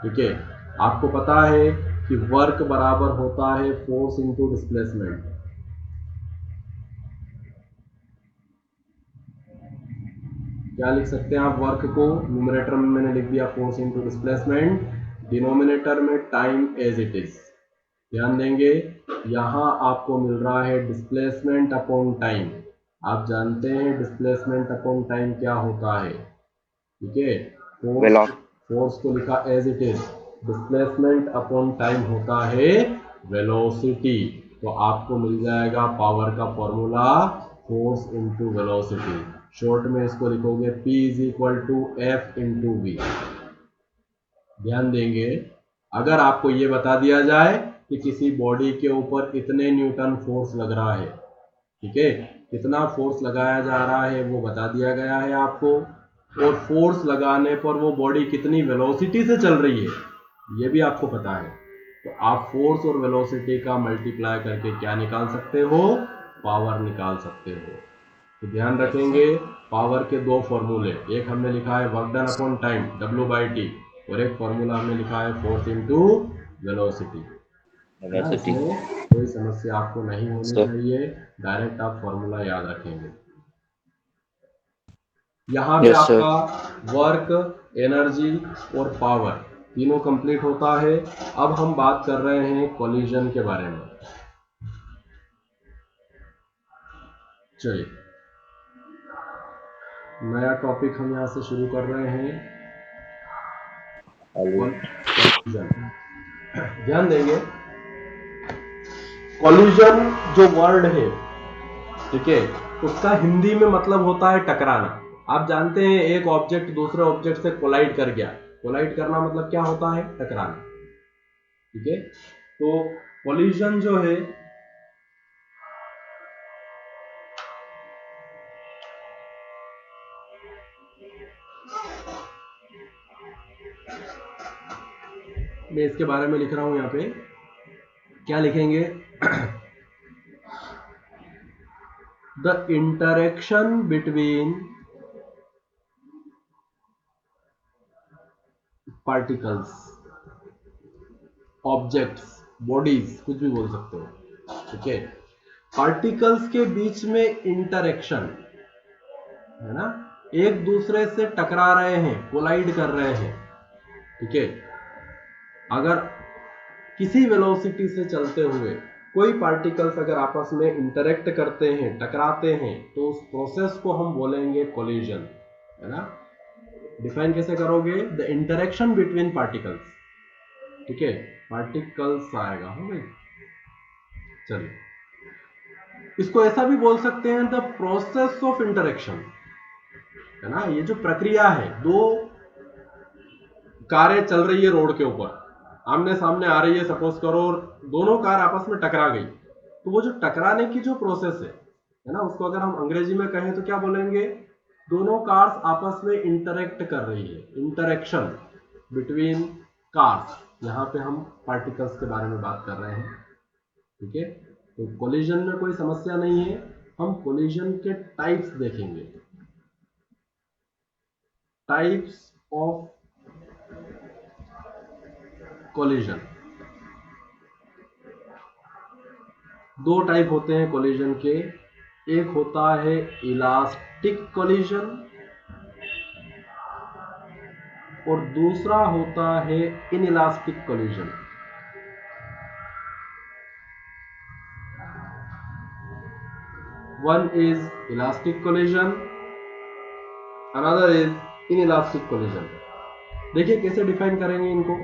ठीक है। आपको पता है कि वर्क बराबर होता है फोर्स इंटू डिस्प्लेसमेंट। क्या लिख सकते हैं आप वर्क को, न्यूमरेटर में मैंने लिख दिया फोर्स इंटू डिस्प्लेसमेंट, डिनोमिनेटर में टाइम एज इट इज। ध्यान देंगे, यहाँ आपको मिल रहा है डिस्प्लेसमेंट अपॉन टाइम। आप जानते हैं डिस्प्लेसमेंट अपॉन टाइम क्या होता है, ठीक है। फोर्स को लिखा as it is, displacement upon time होता है वेलोसिटी। तो आपको मिल जाएगा पावर का formula force into velocity, short में इसको लिखोगे P is equal to F into V। ध्यान देंगे, अगर आपको ये बता दिया जाए कि किसी बॉडी के ऊपर इतने न्यूटन फोर्स लग रहा है, ठीक है, कितना फोर्स लगाया जा रहा है वो बता दिया गया है आपको, और फोर्स लगाने पर वो बॉडी कितनी वेलोसिटी से चल रही है ये भी आपको पता है। तो आप फोर्स और वेलोसिटी का मल्टीप्लाई करके क्या निकाल सकते हो, पावर निकाल सकते हो। तो ध्यान रखेंगे पावर के दो फॉर्मूले, एक हमने लिखा है work done upon time W/T, और एक फॉर्मूला हमने लिखा है फोर्स इनटू वेलोसिटी। Velocity. इसमें कोई समस्या आपको नहीं होनी Sir. चाहिए, डायरेक्ट आप फॉर्मूला याद रखेंगे। यहाँ पे Yes, sir. आपका वर्क, एनर्जी और पावर तीनों कंप्लीट होता है। अब हम बात कर रहे हैं कोलिजन के बारे में। चलिए नया टॉपिक हम यहाँ से शुरू कर रहे हैं, कोलिजन। ध्यान देंगे कोलिजन जो वर्ड है, ठीक है, उसका हिंदी में मतलब होता है टकराना। आप जानते हैं एक ऑब्जेक्ट दूसरे ऑब्जेक्ट से कोलाइड कर गया, कोलाइड करना मतलब क्या होता है, टकराना, ठीक है। तो कोलिजन जो है मैं इसके बारे में लिख रहा हूं, यहाँ पे क्या लिखेंगे, the interaction between particles, objects, bodies, कुछ भी बोल सकते हो, ठीक है। पार्टिकल्स के बीच में इंटरेक्शन है ना, एक दूसरे से टकरा रहे हैं, कोलाइड कर रहे हैं, ठीक है। अगर किसी वेलोसिटी से चलते हुए कोई पार्टिकल्स अगर आपस में इंटरेक्ट करते हैं, टकराते हैं, तो उस प्रोसेस को हम बोलेंगे कोलिजन, है ना। डिफाइन कैसे करोगे, द इंटरेक्शन बिटवीन पार्टिकल्स, ठीक है, पार्टिकल्स आएगा, हो गई। चलिए इसको ऐसा भी बोल सकते हैं द प्रोसेस ऑफ इंटरेक्शन, है ना। ये जो प्रक्रिया है, दो कारें चल रही है रोड के ऊपर, आमने सामने आ रही है सपोज करो, और दोनों कार आपस में टकरा गई, तो वो जो टकराने की जो प्रोसेस है ना, उसको अगर हम अंग्रेजी में कहें तो क्या बोलेंगे, दोनों कार्स आपस में इंटरेक्ट कर रही है, इंटरेक्शन बिटवीन कार्स। यहाँ पे हम पार्टिकल्स के बारे में बात कर रहे हैं, ठीक है। तो कोलिजन में कोई समस्या नहीं है, हम कोलिजन के टाइप्स देखेंगे, टाइप्स ऑफ कोलिजन। दो टाइप होते हैं कोलिजन के, एक होता है इलास्टिक कोलिजन और दूसरा होता है inelastic collision. One is elastic collision, another is inelastic collision. देखिए कैसे डिफाइन करेंगे इनको,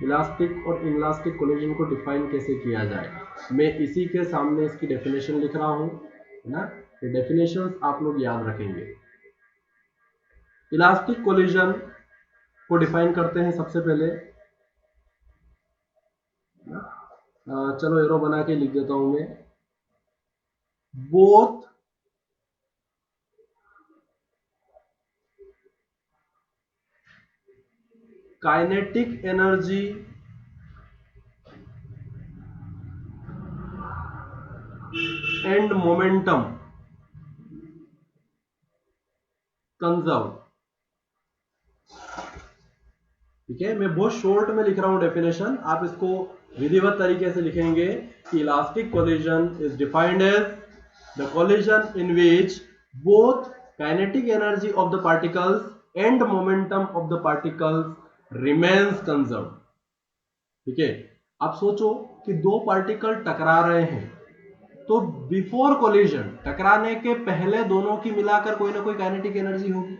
इलास्टिक और इनइलास्टिक कोलिजन को डिफाइन कैसे किया जाए। मैं इसी के सामने इसकी डेफिनेशन लिख रहा हूं, है ना। ये डेफिनेशंस आप लोग याद रखेंगे। इलास्टिक कोलिजन को डिफाइन करते हैं सबसे पहले, चलो एरो बना के लिख देता हूं मैं, both kinetic energy and momentum conserve, ठीक है। मैं बहुत शॉर्ट में लिख रहा हूं डेफिनेशन, आप इसको विधिवत तरीके से लिखेंगे कि elastic collision is defined as the collision in which both kinetic energy of the particles and momentum of the particles remains conserve, ठीक है। आप सोचो कि दो पार्टिकल टकरा रहे हैं, तो बिफोर कोलिजन, टकराने के पहले दोनों की मिलाकर कोई ना कोई काइनेटिक एनर्जी होगी।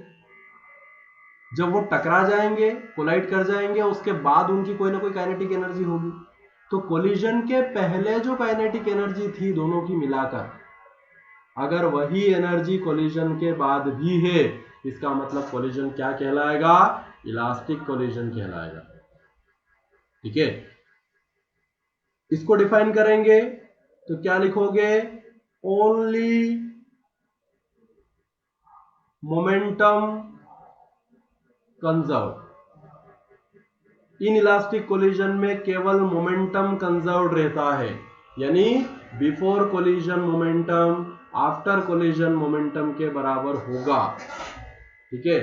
जब वो टकरा जाएंगे, कोलाइड कर जाएंगे, उसके बाद उनकी कोई ना कोई काइनेटिक एनर्जी होगी। तो कोलिजन के पहले जो काइनेटिक एनर्जी थी दोनों की मिलाकर, अगर वही एनर्जी कोलिजन के बाद भी है, इसका मतलब कोलिजन क्या कहलाएगा, इलास्टिक कोलिजन कहलाएगा, ठीक है। इसको डिफाइन करेंगे तो क्या लिखोगे, only momentum conserve. In elastic collision में केवल मोमेंटम कंजर्व रहता है, यानी before collision momentum after collision momentum के बराबर होगा। ठीक है,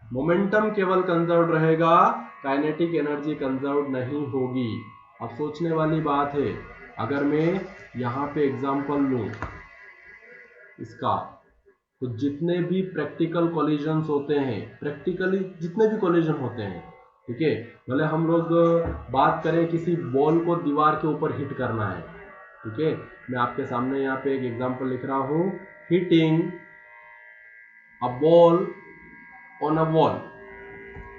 मोमेंटम केवल कंजर्व रहेगा, काइनेटिक एनर्जी कंजर्व नहीं होगी। अब सोचने वाली बात है, अगर मैं यहां पे एग्जांपल लूं इसका, तो जितने भी प्रैक्टिकल कोलिजन्स होते हैं, प्रैक्टिकली जितने भी कोलिजन होते हैं, ठीक है, भले हम लोग बात करें किसी बॉल को दीवार के ऊपर हिट करना है, ठीक है, मैं आपके सामने यहाँ पे एक एग्जांपल लिख रहा हूं, hitting a ball on a wall.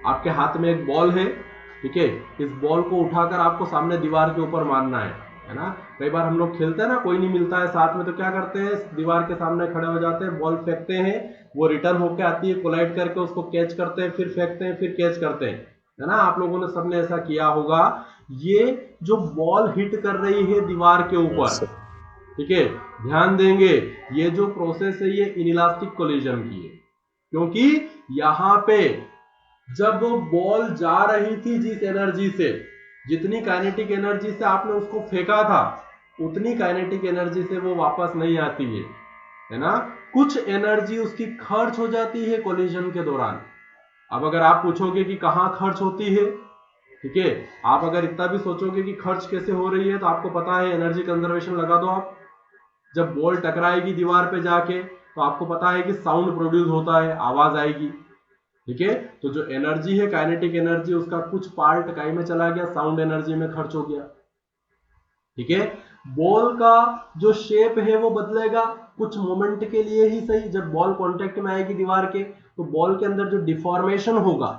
आपके हाथ में एक बॉल है, ठीक है, इस बॉल को उठाकर आपको सामने दीवार के ऊपर मारना है ना। कई बार हम लोग खेलते हैं ना, कोई नहीं मिलता है साथ में, तो क्या करते हैं, दीवार के सामने खड़े हो जाते हैं, बॉल फेंकते हैं, वो रिटर्न होकर आती है, कोलाइड करके उसको कैच करते हैं, फिर फेंकते हैं, फिर कैच करते हैं, है ना। आप लोगों ने सबने ऐसा किया होगा। ये जो बॉल हिट कर रही है दीवार के ऊपर, ठीक है, ध्यान देंगे, ये जो प्रोसेस है ये इनइलास्टिक कोलिजन की है, क्योंकि यहां पे जब बॉल जा रही थी जिस एनर्जी से, जितनी काइनेटिक एनर्जी से आपने उसको फेंका था, उतनी काइनेटिक एनर्जी से वो वापस नहीं आती है ना। कुछ एनर्जी उसकी खर्च हो जाती है कोलिजन के दौरान। अब अगर आप पूछोगे कि कहां खर्च होती है, ठीक है, आप अगर इतना भी सोचोगे कि खर्च कैसे हो रही है, तो आपको पता है एनर्जी कंजर्वेशन लगा दो आप। जब बॉल टकराएगी दीवार पे जाके, तो आपको पता है कि साउंड प्रोड्यूस होता है, आवाज आएगी, ठीक है। तो जो एनर्जी है काइनेटिक एनर्जी, उसका कुछ पार्ट काई में चला गया, साउंड एनर्जी में खर्च हो गया, ठीक है। बॉल का जो शेप है वो बदलेगा कुछ मोमेंट के लिए ही सही। जब बॉल कांटेक्ट में आएगी दीवार के, तो बॉल के अंदर जो डिफॉर्मेशन होगा,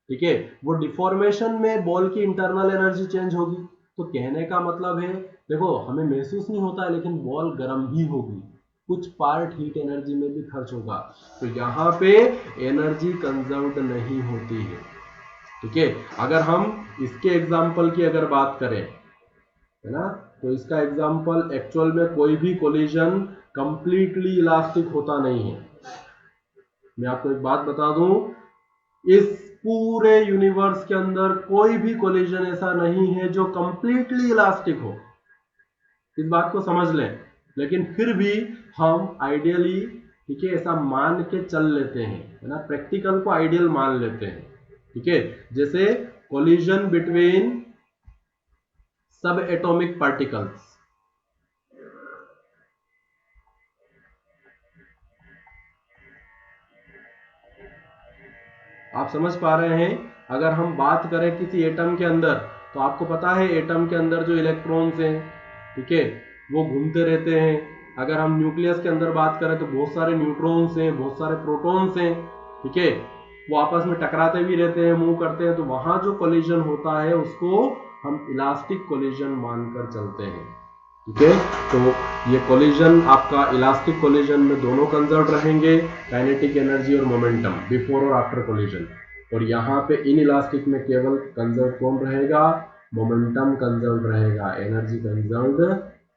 ठीक है, वो डिफॉर्मेशन में बॉल की इंटरनल एनर्जी चेंज होगी। तो कहने का मतलब है, देखो हमें महसूस नहीं होता है, लेकिन बॉल गर्म ही होगी, कुछ पार्ट हीट एनर्जी में भी खर्च होगा। तो यहाँ पे एनर्जी कंजर्व्ड नहीं होती है, ठीक है। अगर हम इसके एग्जाम्पल की अगर बात करें, है ना, तो इसका एग्जाम्पल एक्चुअल में कोई भी कोलिजन कंप्लीटली इलास्टिक होता नहीं है। मैं आपको एक बात बता दूं, इस पूरे यूनिवर्स के अंदर कोई भी कोलिजन ऐसा नहीं है जो कंप्लीटली इलास्टिक हो, इस बात को समझ लें। लेकिन फिर भी हम आइडियली, ठीक है, ऐसा मान के चल लेते हैं, है ना, प्रैक्टिकल को आइडियल मान लेते हैं, ठीक है। जैसे कोलिजन बिटवीन सब एटॉमिक पार्टिकल्स, आप समझ पा रहे हैं। अगर हम बात करें किसी एटम के अंदर, तो आपको पता है एटम के अंदर जो इलेक्ट्रॉन्स हैं, ठीक है, वो घूमते रहते हैं। अगर हम न्यूक्लियस के अंदर बात करें, तो बहुत सारे न्यूट्रॉन्स हैं, बहुत सारे प्रोटॉन्स हैं, ठीक है, वो आपस में टकराते भी रहते हैं, मूव करते हैं। तो वहां जो कोलिजन होता है उसको हम इलास्टिक कोलिजन मानकर चलते हैं, ठीक है। तो ये कोलिजन आपका इलास्टिक कोलिजन में दोनों कंजर्व रहेंगे, काइनेटिक एनर्जी और मोमेंटम, बिफोर और आफ्टर कोलिजन। और यहाँ पे इन इलास्टिक में केवल कंजर्व कौन रहेगा, मोमेंटम कंजर्व रहेगा, एनर्जी कंजर्व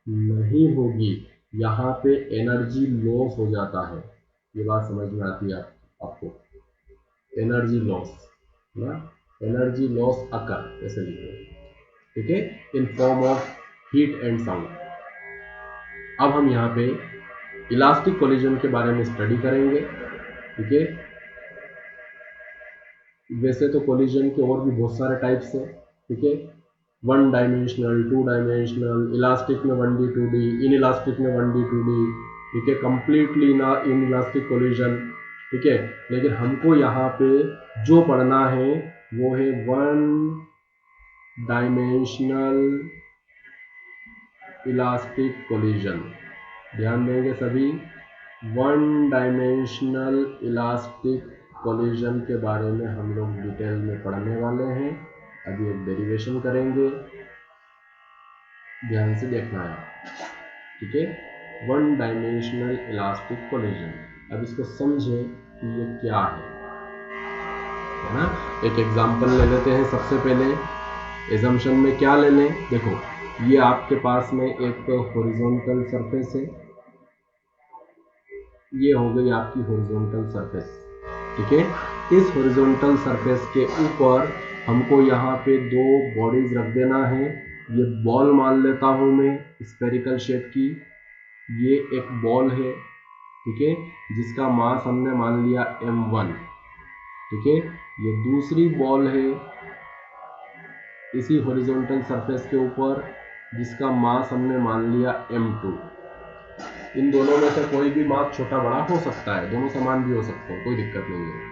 नहीं होगी। यहाँ पे एनर्जी लॉस हो जाता है, ये बात समझ में आती है आपको, एनर्जी लॉस ना, एनर्जी लॉस अकर, ऐसे लिखो, ठीक है, in form of heat and sound. अब हम यहाँ पे इलास्टिक कोलिजन के बारे में स्टडी करेंगे, ठीक है। वैसे तो कोलिजन के और भी बहुत सारे टाइप्स हैं, ठीक है, 1 डायमेंशनल, 2 डायमेंशनल, इलास्टिक में 1D 2D, इन इलास्टिक में 1D 2D, ठीक है, कंप्लीटली इन इलास्टिक कोलिजन, ठीक है। लेकिन हमको यहाँ पे जो पढ़ना है वो है 1 डायमेंशनल इलास्टिक कोलिजन। ध्यान देंगे सभी, 1 डायमेंशनल इलास्टिक कोलिजन के बारे में हम लोग डिटेल में पढ़ने वाले हैं। अभी एक डेरिवेशन करेंगे, ध्यान से देखना है, ठीक है। 1 डायमेंशनल इलास्टिक कोलिजन, अब इसको समझें कि ये क्या है ना। एक एग्जांपल ले लेते हैं। सबसे पहले एजम्पशन में क्या ले लें, देखो ये आपके पास में एक हॉरिजॉन्टल सरफेस है, ये हो गई आपकी हॉरिजॉन्टल सरफेस। ठीक है, इस हॉरिजॉन्टल सरफेस के ऊपर हमको यहाँ पे दो बॉडीज रख देना है। ये बॉल मान लेता हूँ मैं स्फेरिकल शेप की, ये एक बॉल है, ठीक है, जिसका मास हमने मान लिया m1। ठीक है, ये दूसरी बॉल है इसी हॉरिजॉन्टल सरफेस के ऊपर, जिसका मास हमने मान लिया m2। इन दोनों में से कोई भी मास छोटा बड़ा हो सकता है, दोनों समान भी हो सकते हैं, कोई दिक्कत नहीं है।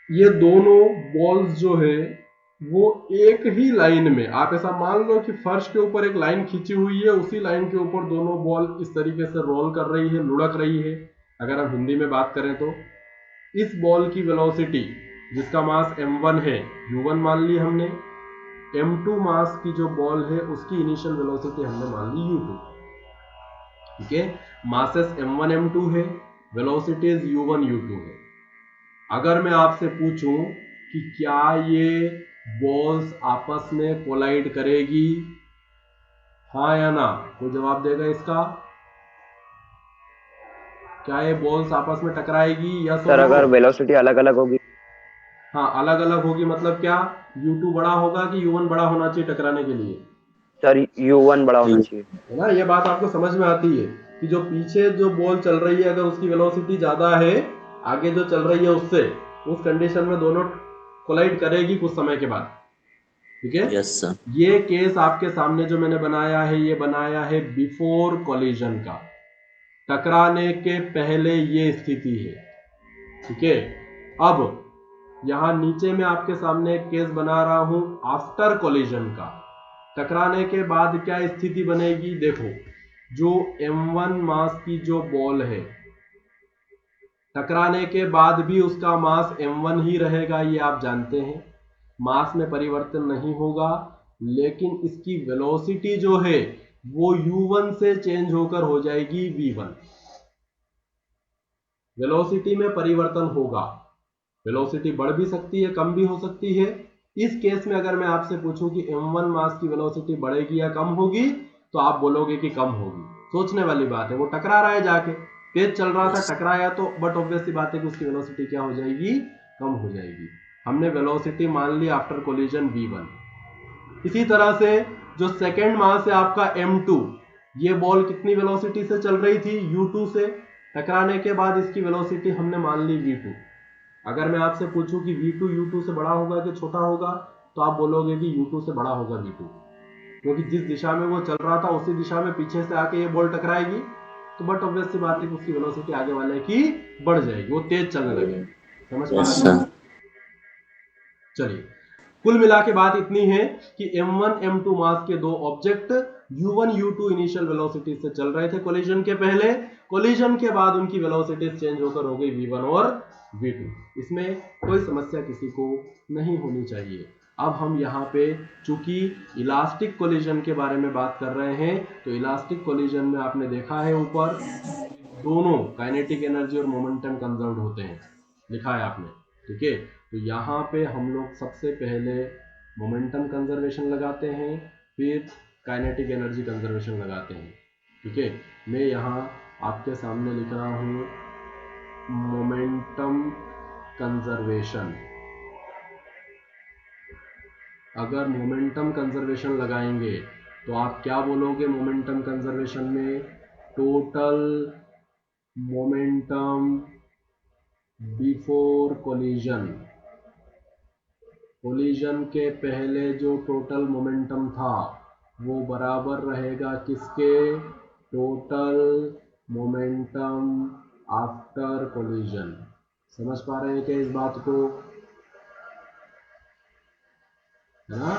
ये दोनों बॉल्स जो है वो एक ही लाइन में, आप ऐसा मान लो कि फर्श के ऊपर एक लाइन खींची हुई है, उसी लाइन के ऊपर दोनों बॉल इस तरीके से रोल कर रही है, लुढ़क रही है। अगर हम हिंदी में बात करें तो इस बॉल की वेलोसिटी जिसका मास m1 है, u1 मान ली हमने, m2 मास की जो बॉल है उसकी इनिशियल वेलोसिटी हमने मान ली u2। ठीक है, मासेस m1 m2 है, वेलोसिटीज u1 u2 है। अगर मैं आपसे पूछूं कि क्या ये बॉल्स आपस में कोलाइड करेगी, हाँ या ना, कोई जवाब देगा इसका? क्या ये बॉल्स आपस में टकराएगी या सर अगर वेलोसिटी अलग अलग होगी, हाँ अलग अलग होगी, मतलब क्या u2 बड़ा होगा कि u1 बड़ा होना चाहिए टकराने के लिए? सर u1 बड़ा होना चाहिए। है ना, ये बात आपको समझ में आती है कि जो पीछे जो बॉल चल रही है अगर उसकी वेलोसिटी ज्यादा है आगे जो चल रही है उससे, उस कंडीशन में दोनों कोलाइड करेगी कुछ समय के बाद। ठीक है, यस सर। ये केस आपके सामने जो मैंने बनाया है, ये बनाया है बिफोर कोलिजन का, टकराने के पहले ये स्थिति है। ठीक है, अब यहां नीचे में आपके सामने एक केस बना रहा हूं आफ्टर कोलिजन का, टकराने के बाद क्या स्थिति बनेगी। देखो, जो m1 मास की जो बॉल है, टकराने के बाद भी उसका मास m1 ही रहेगा, ये आप जानते हैं, मास में परिवर्तन नहीं होगा, लेकिन इसकी वेलोसिटी जो है वो u1 से चेंज होकर हो जाएगी v1। वेलोसिटी में परिवर्तन होगा, वेलोसिटी बढ़ भी सकती है, कम भी हो सकती है। इस केस में अगर मैं आपसे पूछूं कि m1 मास की वेलोसिटी बढ़ेगी या कम होगी, तो आप बोलोगे कि कम होगी। सोचने वाली बात है, वो टकरा रहा है, जाके तेज चल रहा था, टकराया, तो बट ऑब्वियस सी बात है कि उसकी वेलोसिटी क्या हो जाएगी, कम हो जाएगी। हमने वेलोसिटी मान ली आफ्टर कोलिजन v1। इसी तरह से जो सेकेंड मास है आपका m2, ये बॉल कितनी वेलोसिटी से चल रही थी, u2 से, टकराने के बाद इसकी वेलोसिटी हमने मान ली v2। अगर मैं आपसे पूछूं कि v2 u2 से बड़ा होगा कि छोटा होगा, तो आप बोलोगे कि u2 से बड़ा होगा v2, क्योंकि जिस दिशा में वो चल रहा था उसी दिशा में पीछे से आके ये बॉल टकराएगी, तो बट ऑब्वियस सी बात है कि उसकी वेलोसिटी आगे वाले की बढ़ जाएगी, वो तेज चलने लगेगी। समझ पा यस रहे हैं? सर। चलिए, कुल मिला के बात इतनी है कि m1 m2 मास के दो object u1 u2 initial velocity से चल रहे थे कोलिजन के पहले, कोलिजन के बाद उनकी वेलोसिटी चेंज होकर हो गई v1 और v2। इसमें कोई समस्या किसी को नहीं होनी चाहिए। अब हम यहाँ पे चूंकि इलास्टिक कोलिजन के बारे में बात कर रहे हैं, तो इलास्टिक कोलिजन में आपने देखा है ऊपर दोनों काइनेटिक एनर्जी और मोमेंटम कंजर्व होते हैं, लिखा है आपने। ठीक है, तो यहाँ पे हम लोग सबसे पहले मोमेंटम कंजर्वेशन लगाते हैं, फिर काइनेटिक एनर्जी कंजर्वेशन लगाते हैं। ठीक है, मैं यहाँ आपके सामने लिख रहा हूँ मोमेंटम कंजर्वेशन। अगर मोमेंटम कंजर्वेशन लगाएंगे तो आप क्या बोलोगे मोमेंटम कंजर्वेशन में? Total momentum before collision, collision के पहले जो टोटल मोमेंटम था वो बराबर रहेगा किसके? Total momentum after collision. समझ पा रहे हैं क्या इस बात को? है ना,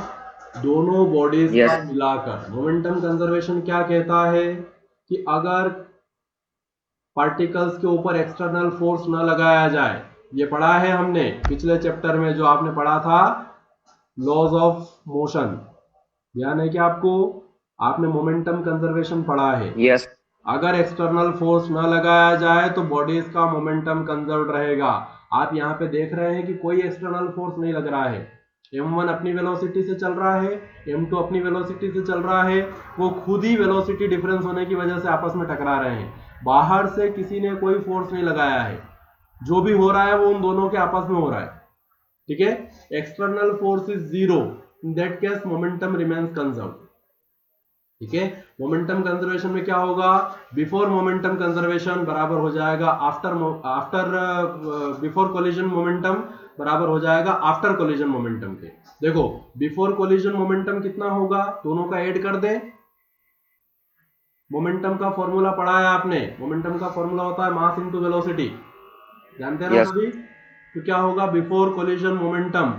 दोनों बॉडीज Yes. का मिलाकर मोमेंटम कंजर्वेशन क्या कहता है कि अगर पार्टिकल्स के ऊपर एक्सटर्नल फोर्स न लगाया जाए, ये पढ़ा है हमने पिछले चैप्टर में, जो आपने पढ़ा था लॉज ऑफ मोशन, ध्यान है क्या आपको? आपने मोमेंटम कंजर्वेशन पढ़ा है। यस अगर एक्सटर्नल फोर्स न लगाया जाए तो बॉडीज का मोमेंटम कंजर्व रहेगा। आप यहाँ पे देख रहे हैं कि कोई एक्सटर्नल फोर्स नहीं लग रहा है, m1 अपनी वेलोसिटी से चल रहा है, m2 अपनी वेलोसिटी से चल रहा है, वो खुद ही वेलोसिटी डिफरेंस होने की वजह से आपस में टकरा रहे हैं। बाहर से किसी ने कोई फोर्स नहीं लगाया है, जो भी हो रहा है वो उन दोनों के आपस में हो रहा है। ठीक है, external force is zero, in that case momentum remains conserve. ठीक है, मोमेंटम कंजर्वेशन में क्या होगा, बिफोर मोमेंटम कंजर्वेशन बराबर हो जाएगा बिफोर कोलिजन मोमेंटम बराबर हो जाएगा आफ्टर कोलिजन मोमेंटम के। देखो बिफोर कोलिजन मोमेंटम कितना होगा, दोनों का ऐड कर दे। मोमेंटम का फॉर्मूला पढ़ा है आपने, मोमेंटम का फॉर्मूला होता है मास इनटू वेलोसिटी, जानते हैं ना Yes. सभी। तो क्या होगा, before collision momentum,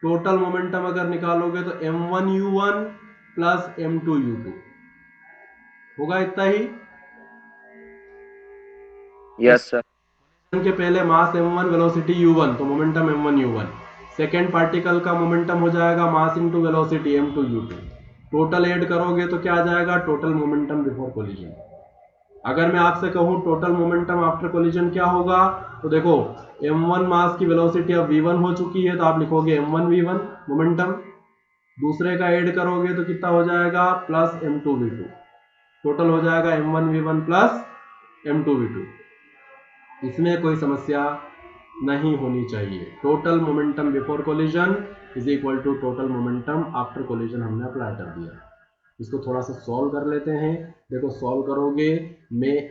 total momentum अगर निकालोगे तो m1u1 प्लस m2u2 होगा, इतना ही। Yes, sir. के पहले मास m1 वेलोसिटी u1, तो मोमेंटम m1u1। सेकेंड पार्टिकल का मोमेंटम हो जाएगा mass into velocity m2u2। Total add करोगे तो क्या आ जाएगा, टोटल मोमेंटम बिफोर कोलिजन। अगर मैं आपसे कहूं टोटल मोमेंटम आफ्टर कोलिजन क्या होगा, तो देखो m1 मास की वेलोसिटी अब v1 हो चुकी है, तो आप लिखोगे m1v1 मोमेंटम, दूसरे का ऐड करोगे तो कितना हो जाएगा, प्लस m2v2। टोटल हो जाएगा m1v1 प्लस m2v2। इसमें कोई समस्या नहीं होनी चाहिए। Total momentum before collision is equal to total momentum after collision हमने अप्लाई कर दिया। इसको थोड़ा सा सॉल्व कर लेते हैं। देखो सॉल्व करोगे, मैं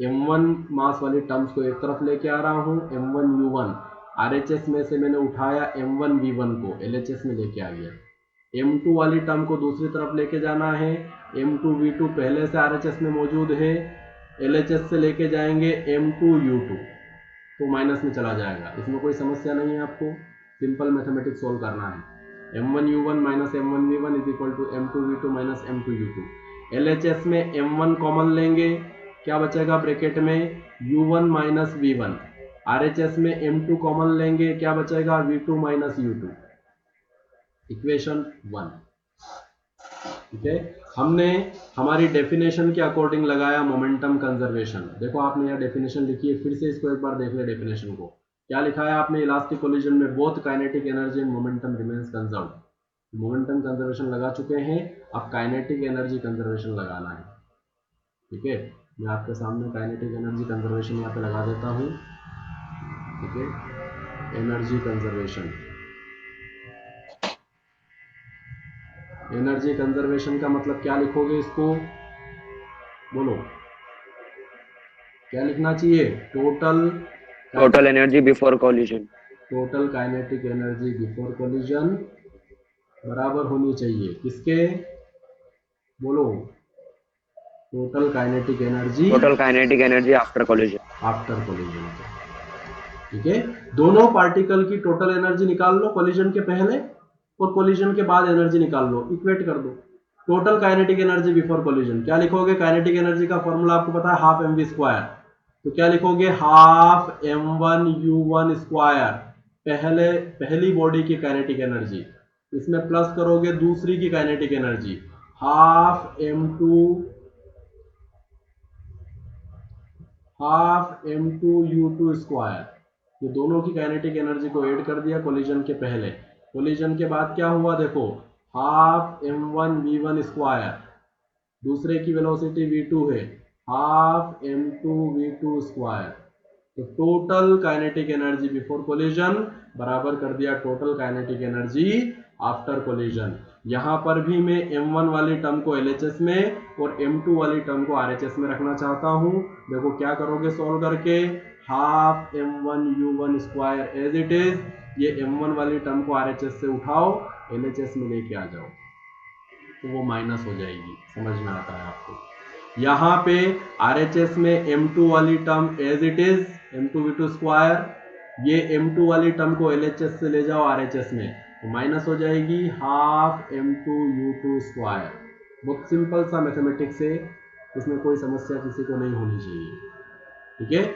m1 मास वाली टर्म्स को एक तरफ लेके आ रहा हूँ, m1u1 RHS में से मैंने उठाया m1v1 को LHS में लेके आ गया, m2 वाली टर्म को दूसरी तरफ लेके जाना है, m2v2 पहले से RHS में मौजूद है, LHS से लेके जाएंगे m2u2 तो माइनस में चला जाएगा। इसमें कोई समस्या नहीं है, आपको सिंपल मैथमेटिक्स सोल्व करना है। m1u1 minus m1v1 is equal to m2v2 minus m2u2। LHS में m1 कॉमन लेंगे, क्या बचेगा ब्रैकेट में, u1 माइनस v1। RHS में m2 कॉमन लेंगे, क्या बचेगा, v2 माइनस u2। इक्वेशन 1। ठीक है, हमने हमारी डेफिनेशन के अकॉर्डिंग लगाया मोमेंटम कंजर्वेशन। देखो आपने यह डेफिनेशन लिखी है, फिर से इसको एक बार देख ले डेफिनेशन को। क्या लिखा है आपने, इलास्टिक कोलिजन में both kinetic energy and momentum remains conserved. Momentum conservation लगा चुके हैं, अब काइनेटिक एनर्जी कंजर्वेशन लगाना है। ठीक है, मैं आपके सामने काइनेटिक एनर्जी कंजर्वेशन यहाँ पे लगा देता हूँ। ठीक है, एनर्जी कंजर्वेशन, एनर्जी कंजर्वेशन का मतलब क्या लिखोगे, इसको बोलो क्या लिखना चाहिए, Total energy before collision. Total kinetic energy before collision बराबर होनी चाहिए किसके, बोलो, total kinetic energy Total kinetic energy after collision. After collision. ठीक है, दोनों पार्टिकल की टोटल एनर्जी निकाल लो, कोलिजन के पहले और कोलिजन के बाद एनर्जी निकाल लो, इक्वेट कर दो। Total kinetic energy before collision क्या लिखोगे, काइनेटिक एनर्जी का फॉर्मूला आपको पता है हाफ mv स्क्वायर, तो क्या लिखोगे, हाफ m1u1 स्क्वायर, पहली बॉडी की काइनेटिक एनर्जी, इसमें प्लस करोगे दूसरी की kinetic energy, half m2u2 square. ये दोनों की काइनेटिक एनर्जी को ऐड कर दिया कोलिजन के पहले। कोलिजन के बाद क्या हुआ, देखो हाफ m1v1 स्क्वायर, दूसरे की वेलोसिटी v2 है, हाफ m2v2 स्क्वायर। तो total kinetic energy before collision बराबर कर दिया total kinetic energy after collision. यहां पर भी मैं m1 वाली टर्म को LHS में और m2 वाली टर्म को RHS में रखना चाहता हूं। देखो क्या करोगे सॉल्व करके, half m1u1 square as it is, ये m1 वाली टर्म को RHS से उठाओ, LHS में लेके आ जाओ, तो वो माइनस हो जाएगी। समझ में आता है आपको, यहाँ पे RHS में m2 वाली term as it is m2v2 square, ये m2 वाली टर्म को LHS से ले जाओ RHS में, तो माइनस हो जाएगी हाफ m2u2 स्क्वायर। बहुत सिंपल सा मैथमेटिक्स है, इसमें कोई समस्या किसी को नहीं होनी चाहिए। ठीक है,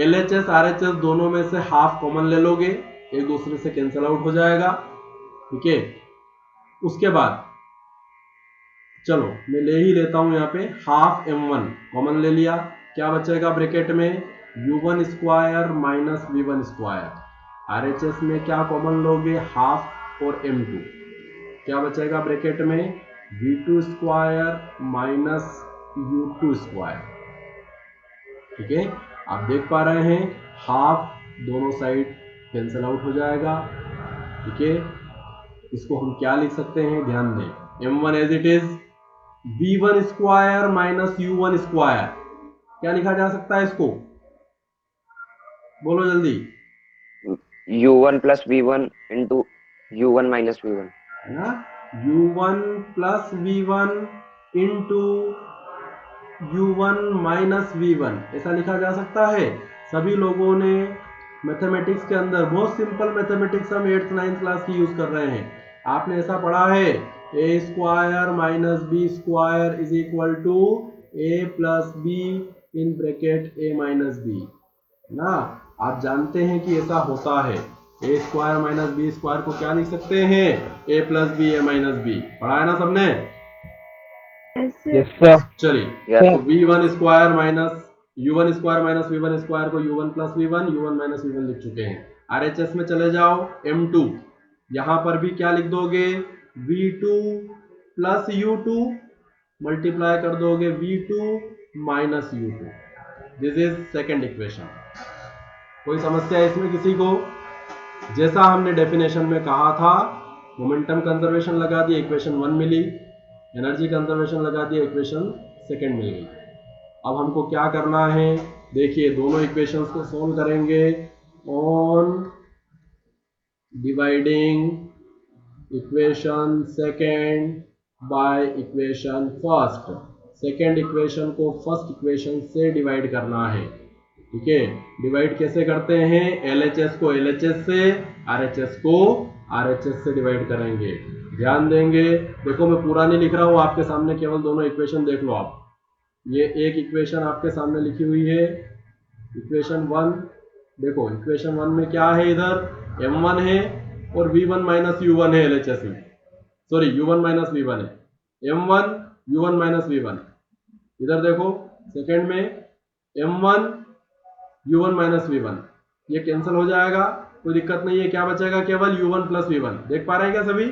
LHS RHS दोनों में से हाफ कॉमन ले लोगे, एक दूसरे से कैंसिल आउट हो जाएगा। ठीक है, उसके बाद चलो मैं ले ही लेता हूं, यहाँ पे हाफ m1 कॉमन ले लिया, क्या बचेगा ब्रैकेट में, u1 square minus v1 square. RHS में क्या कॉमन लोगे, हाफ और m2, क्या बचेगा ब्रैकेट में, v2 square minus u2 square. ठीक है, आप देख पा रहे हैं हाफ दोनों साइड कैंसिल आउट हो जाएगा। ठीक है, इसको हम क्या लिख सकते हैं, ध्यान दें, m1 as it is v1 square minus u1 square, क्या लिखा जा सकता है इसको, बोलो जल्दी, U1 plus V1 into U1 minus V1. है ना, u1 plus v1 into u1 माइनस v1, ऐसा लिखा जा सकता है। सभी लोगों ने मैथमेटिक्स के अंदर बहुत सिंपल मैथमेटिक्स हम 8th 9th क्लास की यूज कर रहे हैं, आपने ऐसा पढ़ा है, A square minus B square is equal to A plus B in bracket A minus B, ना, आप जानते हैं कि ऐसा होता है। A square minus B square को क्या लिख सकते हैं, A plus B A minus B, पढ़ा है ना सबने। Yes, sir. Yes sir. चलिए, Yes. तो v1 square minus u1 square minus v1 square को u1 प्लस v1 u1 माइनस v1 लिख चुके हैं। RHS में चले जाओ, m2, यहां पर भी क्या लिख दोगे, v2 प्लस u2 मल्टीप्लाई कर दोगे v2 minus u2, this is second equation. कोई समस्या है इसमें किसी को, जैसा हमने डेफिनेशन में कहा था, मोमेंटम कंजर्वेशन लगा दिया, इक्वेशन 1 मिली, एनर्जी कंजर्वेशन लगा दिया, इक्वेशन सेकेंड मिल गई। अब हमको क्या करना है, देखिए दोनों इक्वेशंस को सोल्व करेंगे on dividing equation second by equation first. Second equation को फर्स्ट इक्वेशन से डिवाइड करना है। ठीक है, डिवाइड कैसे करते हैं, LHS को LHS से, RHS को RHS से डिवाइड करेंगे। ध्यान देंगे, देखो मैं पूरा नहीं लिख रहा हूँ, आपके सामने केवल दोनों इक्वेशन देख लो आप। ये एक इक्वेशन आपके सामने लिखी हुई है, इक्वेशन 1, देखो इक्वेशन 1 में क्या है, इधर m1 है और v1 माइनस u1 है LHS में, सॉरी u1 माइनस v1 है, m1 u1 माइनस v1। इधर देखो सेकेंड में m1 u1 माइनस v1, ये कैंसिल हो जाएगा, कोई दिक्कत नहीं है, क्या बचेगा, केवल u1 प्लस v1। देख पा रहे हैं क्या सभी,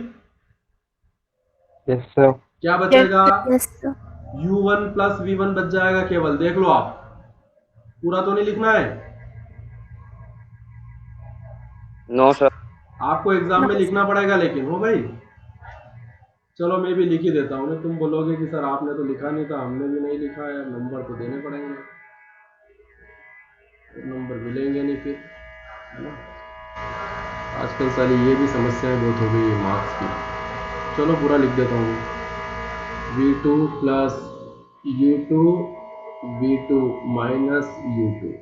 यस सर। क्या बचेगा, Yes, sir. u1 plus v1 बच जाएगा केवल, देख लो आप, पूरा तो नहीं लिखना है, No, sir. आपको एग्जाम में लिखना पड़ेगा लेकिन, हो भाई, चलो मैं भी लिख ही देता हूँ, तुम बोलोगे कि सर आपने तो लिखा नहीं था, हमने भी नहीं लिखा है, नंबर तो देने पड़ेंगे, नंबर मिलेंगे नहीं फिर, है ना। आजकल सारी ये भी समस्याएं बहुत हो गई है मार्क्स की। चलो पूरा लिख देता हूँ, v2 plus u2 v2 minus u2,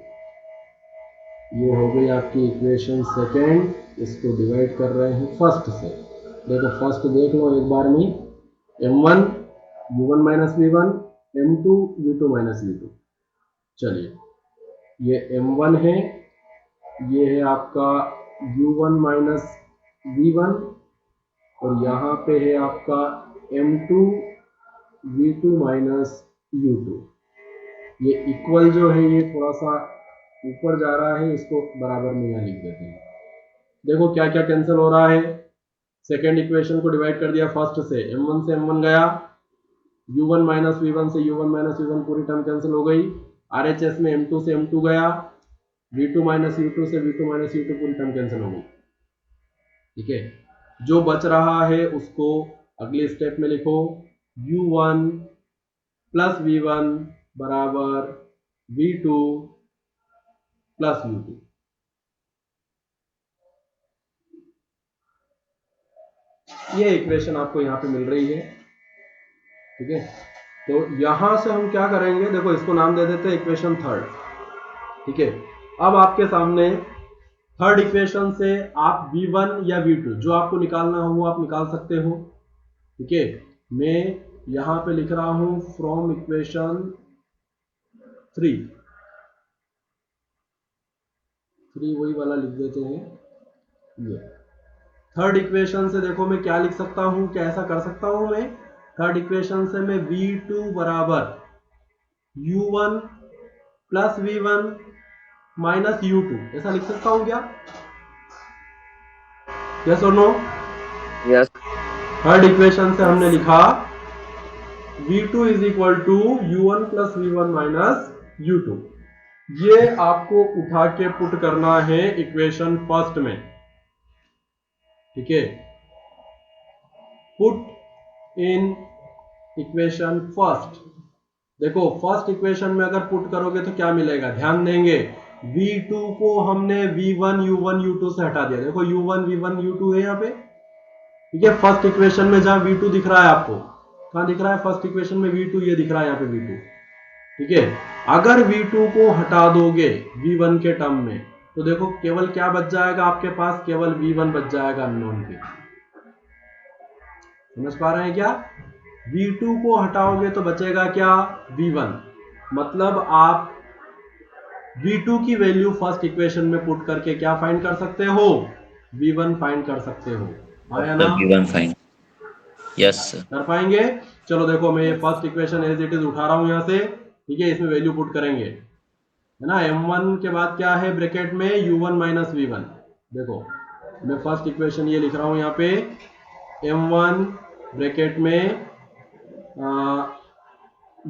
ये हो गई आपकी इक्वेशन सेकेंड, इसको डिवाइड कर रहे हैं फर्स्ट से। देखो फर्स्ट देख लो एक बार में, m1 u1 माइनस v1, m2 v2 minus v2। चलिए, ये m1 है, ये है आपका u1 माइनस v1, और यहाँ पे है आपका m2 v2 माइनस u2। ये इक्वल जो है ये थोड़ा सा ऊपर जा रहा है, इसको बराबर में यहाँ लिख देते हैं। देखो क्या क्या कैंसिल हो रहा है, सेकेंड इक्वेशन को डिवाइड कर दिया फर्स्ट से, m1 से m1 गया, u1 माइनस v1 से u1 माइनस v1 पूरी टर्म कैंसिल हो गई, RHS में m2 से m2 गया, v2 माइनस u2 से v2 माइनस u2 पूरी टर्म कैंसिल हो गई। ठीक है, जो बच रहा है उसको अगले स्टेप में लिखो, u1 प्लस v1 बराबर v2 प्लस u2। ये इक्वेशन आपको यहाँ पे मिल रही है। ठीक है, तो यहां से हम क्या करेंगे, देखो इसको नाम दे देते हैं इक्वेशन थर्ड। ठीक है, अब आपके सामने थर्ड इक्वेशन से आप v1 या v2 जो आपको निकालना हो वो आप निकाल सकते हो। ठीक है, मैं यहां पे लिख रहा हूं फ्रॉम इक्वेशन 3 वही वाला लिख देते हैं। ये थर्ड इक्वेशन से देखो मैं क्या लिख सकता हूं, क्या ऐसा कर सकता हूं मैं, थर्ड इक्वेशन से मैं v2 बराबर u1 plus v1 minus u2 ऐसा लिख सकता हूं क्या, यस और नो, Yes. थर्ड इक्वेशन से हमने लिखा V2 is equal to U1 plus V1 minus U2। ये आपको उठा के पुट करना है इक्वेशन फर्स्ट में, ठीक है। Put in equation first. देखो फर्स्ट इक्वेशन में अगर पुट करोगे तो क्या मिलेगा, ध्यान देंगे V2 को हमने V1 U1 U2 से हटा दिया। देखो U1 V1 U2 है यहाँ पे, ठीक है। फर्स्ट इक्वेशन में जहां V2 दिख रहा है, आपको कहां दिख रहा है, फर्स्ट इक्वेशन में V2 ये दिख रहा है यहाँ पे V2, ठीक है। अगर V2 को हटा दोगे V1 के टर्म में तो देखो केवल क्या बच जाएगा आपके पास, केवल V1 बच जाएगा अननोन के। समझ पा रहे हैं क्या? V2 को हटाओगे तो बचेगा क्या, V1। मतलब आप V2 की वैल्यू फर्स्ट इक्वेशन में पुट करके क्या फाइंड कर सकते हो, V1 फाइंड कर सकते हो। आया ना? V1 fine. Yes sir. कर पाएंगे? चलो देखो मैं ये first equation as it is उठा रहा हूं यहां से, ठीक है। इसमें वैल्यू पुट करेंगे, है ना। M1 के बाद क्या है ब्रैकेट में, U1 माइनस V1। देखो मैं फर्स्ट इक्वेशन ये लिख रहा हूं यहाँ पे, M1 ब्रैकेट में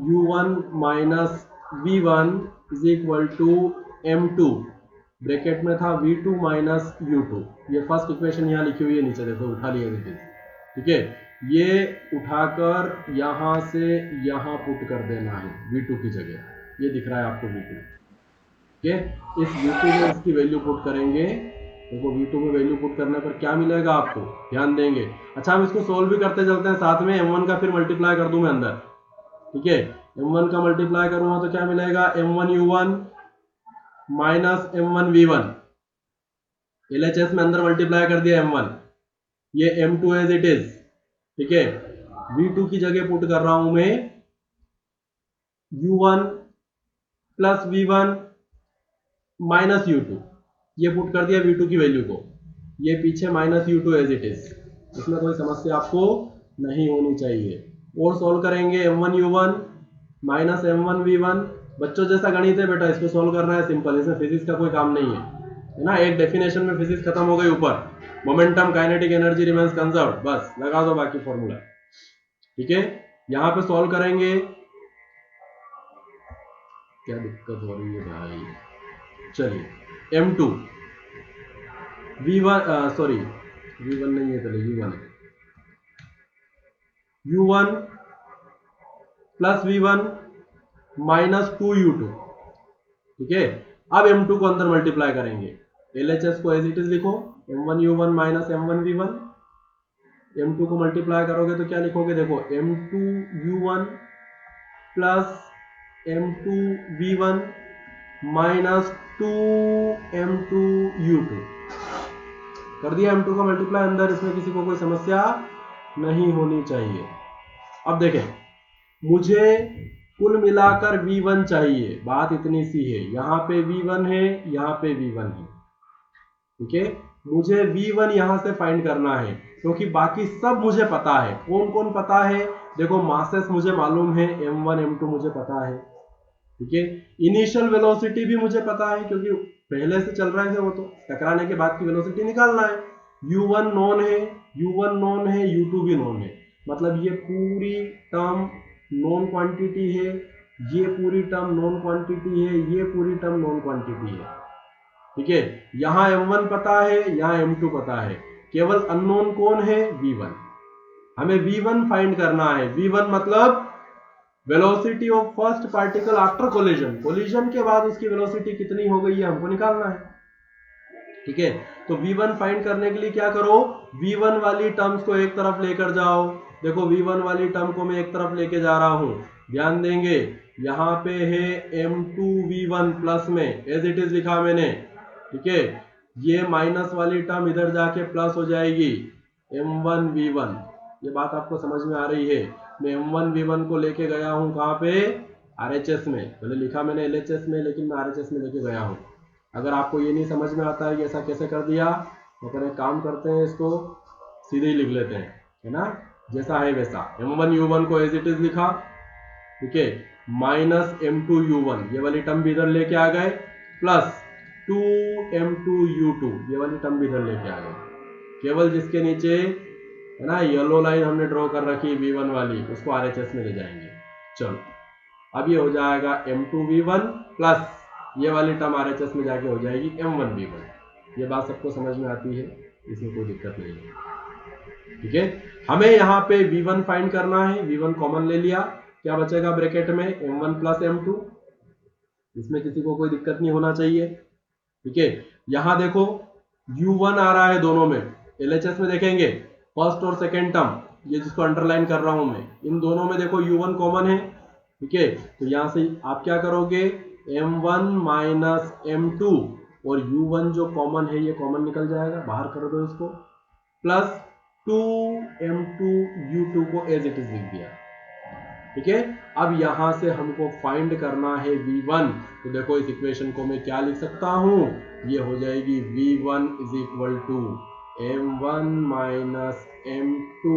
U1 माइनस V1 is equal to M2 bracket में था V2 माइनस U2। ये फर्स्ट इक्वेशन यहाँ लिखी हुई है नीचे, देखो उठा लिया देखिए, ठीक है। ये उठाकर यहां से यहां पुट कर देना है V2 की जगह, ये दिख रहा है आपको V2, ठीक है। इस V2 में इसकी वैल्यू पुट करेंगे। देखो V2 में वैल्यू पुट करने पर क्या मिलेगा आपको, ध्यान देंगे। अच्छा हम इसको सोल्व भी करते चलते हैं साथ में, M1 का फिर मल्टीप्लाई कर दूं मैं अंदर, ठीक है। M1 का मल्टीप्लाई करूंगा तो क्या मिलेगा, M1 U1 minus M1 V1। LHS में अंदर मल्टीप्लाई कर दिया M1, ये M2 एज इट इज, ठीक है। V2 की जगह पुट कर रहा हूं मैं U1 plus V1 minus U2, ये पुट कर दिया V2 की वैल्यू को, ये पीछे minus U2 as it is. इसमें कोई समस्या आपको नहीं होनी चाहिए। और सॉल्व करेंगे M1 U1 minus M1 V1। बच्चों जैसा गणित है बेटा, इसको सॉल्व करना है सिंपल, इसमें फिजिक्स का कोई काम नहीं है ना। एक डेफिनेशन में फिजिक्स खत्म हो गई ऊपर, momentum kinetic energy remains conserved, बस लगा दो बाकी फॉर्मूला, ठीक है। यहां पे सॉल्व करेंगे, क्या दिक्कत हो रही है भाई, चलिए M2 V1 सॉरी V1 नहीं है, पहले U1 है, U1 plus V1 minus 2U2, ठीक है। अब M2 को अंदर मल्टीप्लाई करेंगे, LHS को एज इट इज लिखो, M1 U1 minus M1 V1। M2 को मल्टीप्लाई करोगे तो क्या लिखोगे, देखो M2 U1 plus M2 V1 minus 2M2 U2। कर दिया M2 का मल्टीप्लाई अंदर, इसमें किसी को कोई समस्या नहीं होनी चाहिए। अब देखें, मुझे कुल मिलाकर V1 चाहिए, बात इतनी सी है। यहाँ पे V1 है, यहाँ पे V1 है, ठीक है। मुझे V1 यहां से फाइंड करना है, क्योंकि बाकी सब मुझे पता है। कौन कौन पता है, देखो मासेस मुझे मालूम है, M1 M2 मुझे पता है, ठीक है। इनिशियल वेलोसिटी भी मुझे पता है, क्योंकि पहले से चल रहे थे वो, तो टकराने के बाद की वेलोसिटी निकालना है। U1 नॉन है, U1 नॉन है, U2 भी नॉन है, मतलब ये पूरी टर्म नॉन क्वांटिटी है, ये पूरी टर्म नॉन क्वांटिटी है, ये पूरी टर्म नॉन क्वांटिटी है, ठीक है। यहां M1 पता है, यहां M2 पता है, केवल अननोन कौन है, V1। हमें V1 फाइंड करना है। V1 मतलब velocity of first particle after collision, collision के बाद उसकी वेलोसिटी कितनी हो गई है हमको निकालना है, ठीक है। तो V1 फाइंड करने के लिए क्या करो, V1 वाली टर्म्स को एक तरफ लेकर जाओ। देखो V1 वाली टर्म को मैं एक तरफ लेके जा रहा हूं, ध्यान देंगे। यहां पे है M2 V1 प्लस में, एज इट इज लिखा मैंने, ठीक है। ये माइनस वाली टर्म इधर जाके प्लस हो जाएगी, M1 V1। ये बात आपको समझ में आ रही है। मैं M1 V1 को लेके गया हूं कहां पे, RHS में, पहले लिखा मैंने LHS में, लेकिन मैं RHS में लेके गया हूं। अगर आपको ये नहीं समझ में आता है कि ऐसा कैसे कर दिया, तो अपन एक काम करते हैं, इसको सीधे ही लिख लेते हैं, है ना, जैसा है वैसा। M1 U1 को एज इट इज लिखा, ठीक है, माइनस M2 U1, ये वाली टर्म भी इधर लेके आ गए, प्लस 2M2 U2, ये वाली टर्म भी इधर लेके आ गए। केवल जिसके नीचे है ना, येलो लाइन हमने ड्रॉ कर रखी V1 वाली, उसको RHS में ले जाएंगे। चलो अब ये हो जाएगा M2V1 प्लस ये वाली टर्म RHS में जाके हो जाएगी M1V1। ये बात सबको समझ में आती है, इसमें कोई दिक्कत नहीं है। ठीक है, हमें यहाँ पे V1 फाइंड करना है, V1 कॉमन ले लिया, क्या बचेगा ब्रैकेट में M1 प्लस M2। इसमें किसी को कोई दिक्कत नहीं होना चाहिए। ठीक है, यहाँ देखो U1 आ रहा है दोनों में, LHS में देखेंगे फर्स्ट और सेकेंड टर्म, ये जिसको अंडरलाइन कर रहा हूं मैं, इन दोनों में देखो U1 कॉमन है। ठीक है, तो यहां से आप क्या करोगे, M1 माइनस M2 और U1 जो कॉमन है ये कॉमन निकल जाएगा, बाहर कर दो इसको, प्लस 2M2 U2 को एज इट इज लिख दिया। ठीक है, अब यहां से हमको फाइंड करना है V1, तो देखो इस इक्वेशन को मैं क्या लिख सकता हूं, ये हो जाएगी V1 is equal to M1 minus M2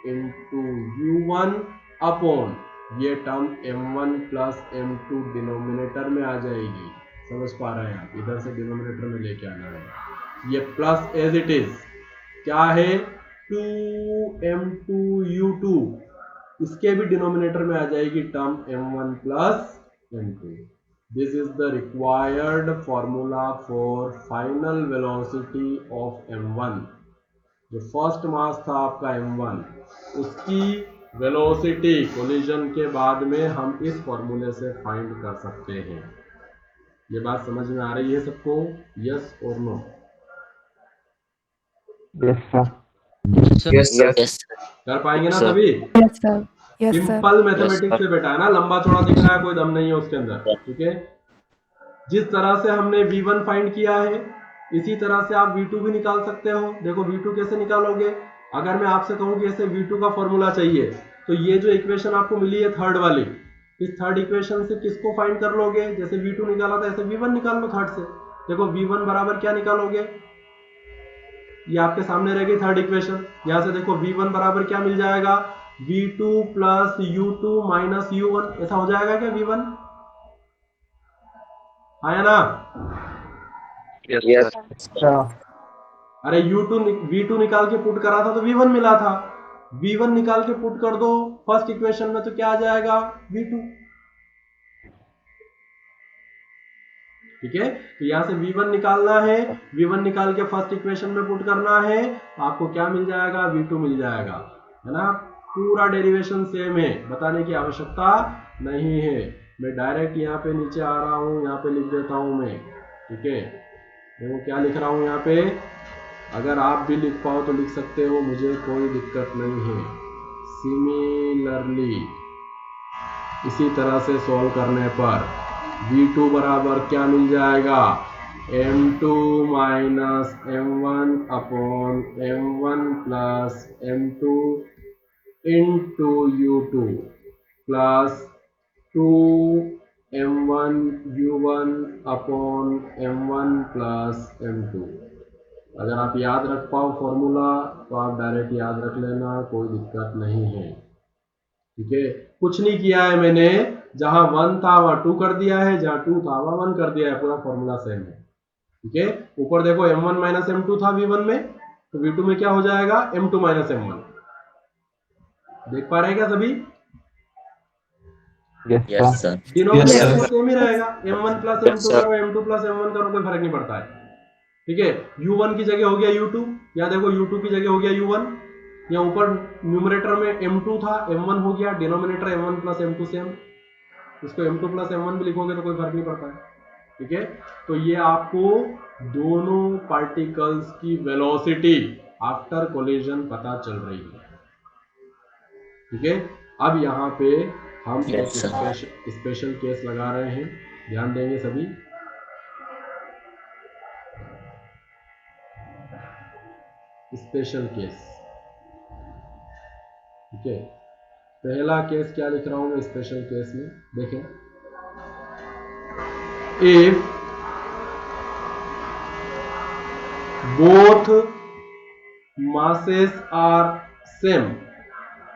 into U1 upon ये term M1 plus M2 denominator में आ जाएगी। समझ पा रहे हैं आप, इधर से डिनोमिनेटर में लेके आना है, ये प्लस एज इट इज क्या है 2M2 U2, इसके भी डिनोमिनेटर में आ जाएगी term M1 plus M2। This is the required formula for final velocity of M1। जो फर्स्ट मास था आपका M1, उसकी वेलोसिटी कोलिजन के बाद में हम इस फॉर्मूले से फाइंड कर सकते हैं। ये बात समझ में आ रही है सबको, यस और नो? Yes sir. Yes. कर पाएंगे ना Sir. सभी? Yes, sir. Yes, sir. Simple mathematics Yes, से बेटा है ना, लंबा चौड़ा दिख रहा है, कोई दम नहीं है उसके अंदर। ठीक है, जिस तरह से हमने V1 फाइंड किया है इसी तरह से आप V2 भी निकाल सकते हो। देखो V2 कैसे निकालोगे, अगर मैं आपसे कहूं कि ऐसे V2 का फॉर्मूला चाहिए, तो ये जो इक्वेशन आपको मिली है थर्ड वाली, इस थर्ड इक्वेशन से किसको फाइंड कर लोगे, जैसे V2 निकाला था ऐसे V1 निकाल लो थर्ड से। देखो V1 बराबर क्या निकालोगे, ये आपके सामने रहेगी थर्ड इक्वेशन। यहां से देखो V1 बराबर क्या मिल जाएगा, V2 plus U2 minus U1, ऐसा हो जाएगा क्या V1? हाँ या ना? यस अरे V2 निकाल के पुट करा था तो V1 मिला था, V1 निकाल के पुट कर दो फर्स्ट इक्वेशन में तो क्या आ जाएगा V2। ठीक है, तो यहां से V1 निकालना है, V1 निकाल के फर्स्ट इक्वेशन में पुट करना है, आपको क्या मिल जाएगा, V2 मिल जाएगा, है ना। पूरा डेरिवेशन सेम है, बताने की आवश्यकता नहीं है। मैं डायरेक्ट यहाँ पे नीचे आ रहा हूँ, यहाँ पे लिख देता हूँ मैं। ठीक है, देखो क्या लिख रहा हूँ यहाँ पे, अगर आप भी लिख पाओ तो लिख सकते हो, मुझे कोई दिक्कत नहीं है। सिमिलरली इसी तरह से सॉल्व करने पर V2 बराबर क्या मिल जाएगा, M2 minus M1 upon M1 plus M2 into U2 plus 2M1 U1 upon M1 plus M2। अगर आप याद रख पाओ फॉर्मूला तो आप डायरेक्ट याद रख लेना, कोई दिक्कत नहीं है। ठीक है, कुछ नहीं किया है मैंने, जहां 1 था वहां 2 कर दिया है, जहां 2 था वहां 1 कर दिया है, पूरा फॉर्मूला सेम है। ठीक है, ऊपर देखो M1 माइनस M2 था V1 में, तो V2 में क्या हो जाएगा M2 माइनस M1। देख पा रहे हैं क्या सभी? Yes, sir. डिनोमिनेटर Yes, तो sir. सेम ही रहेगा, M1 plus Yes, M2 sir. करो, M2 प्लस M1 करो, कोई फर्क नहीं पड़ता है। ठीक है, U1 की जगह हो गया U2, या देखो U2 की जगह हो गया U1, या ऊपर न्यूमरेटर में M2 था M1 हो गया, denominator M1 plus M2 same, इसको M2 प्लस M1 भी लिखोगे तो कोई फर्क नहीं पड़ता है। ठीक है, तो ये आपको दोनों पार्टिकल्स की वेलोसिटी आफ्टर कोलिजन पता चल रही है। ठीक है, अब यहाँ पे हम Yes, एक sir. स्पेशल केस लगा रहे हैं, ध्यान देंगे सभी। स्पेशल केस, ठीक है, पहला केस क्या लिख रहा हूं मैं स्पेशल केस में, देखें, if both masses are same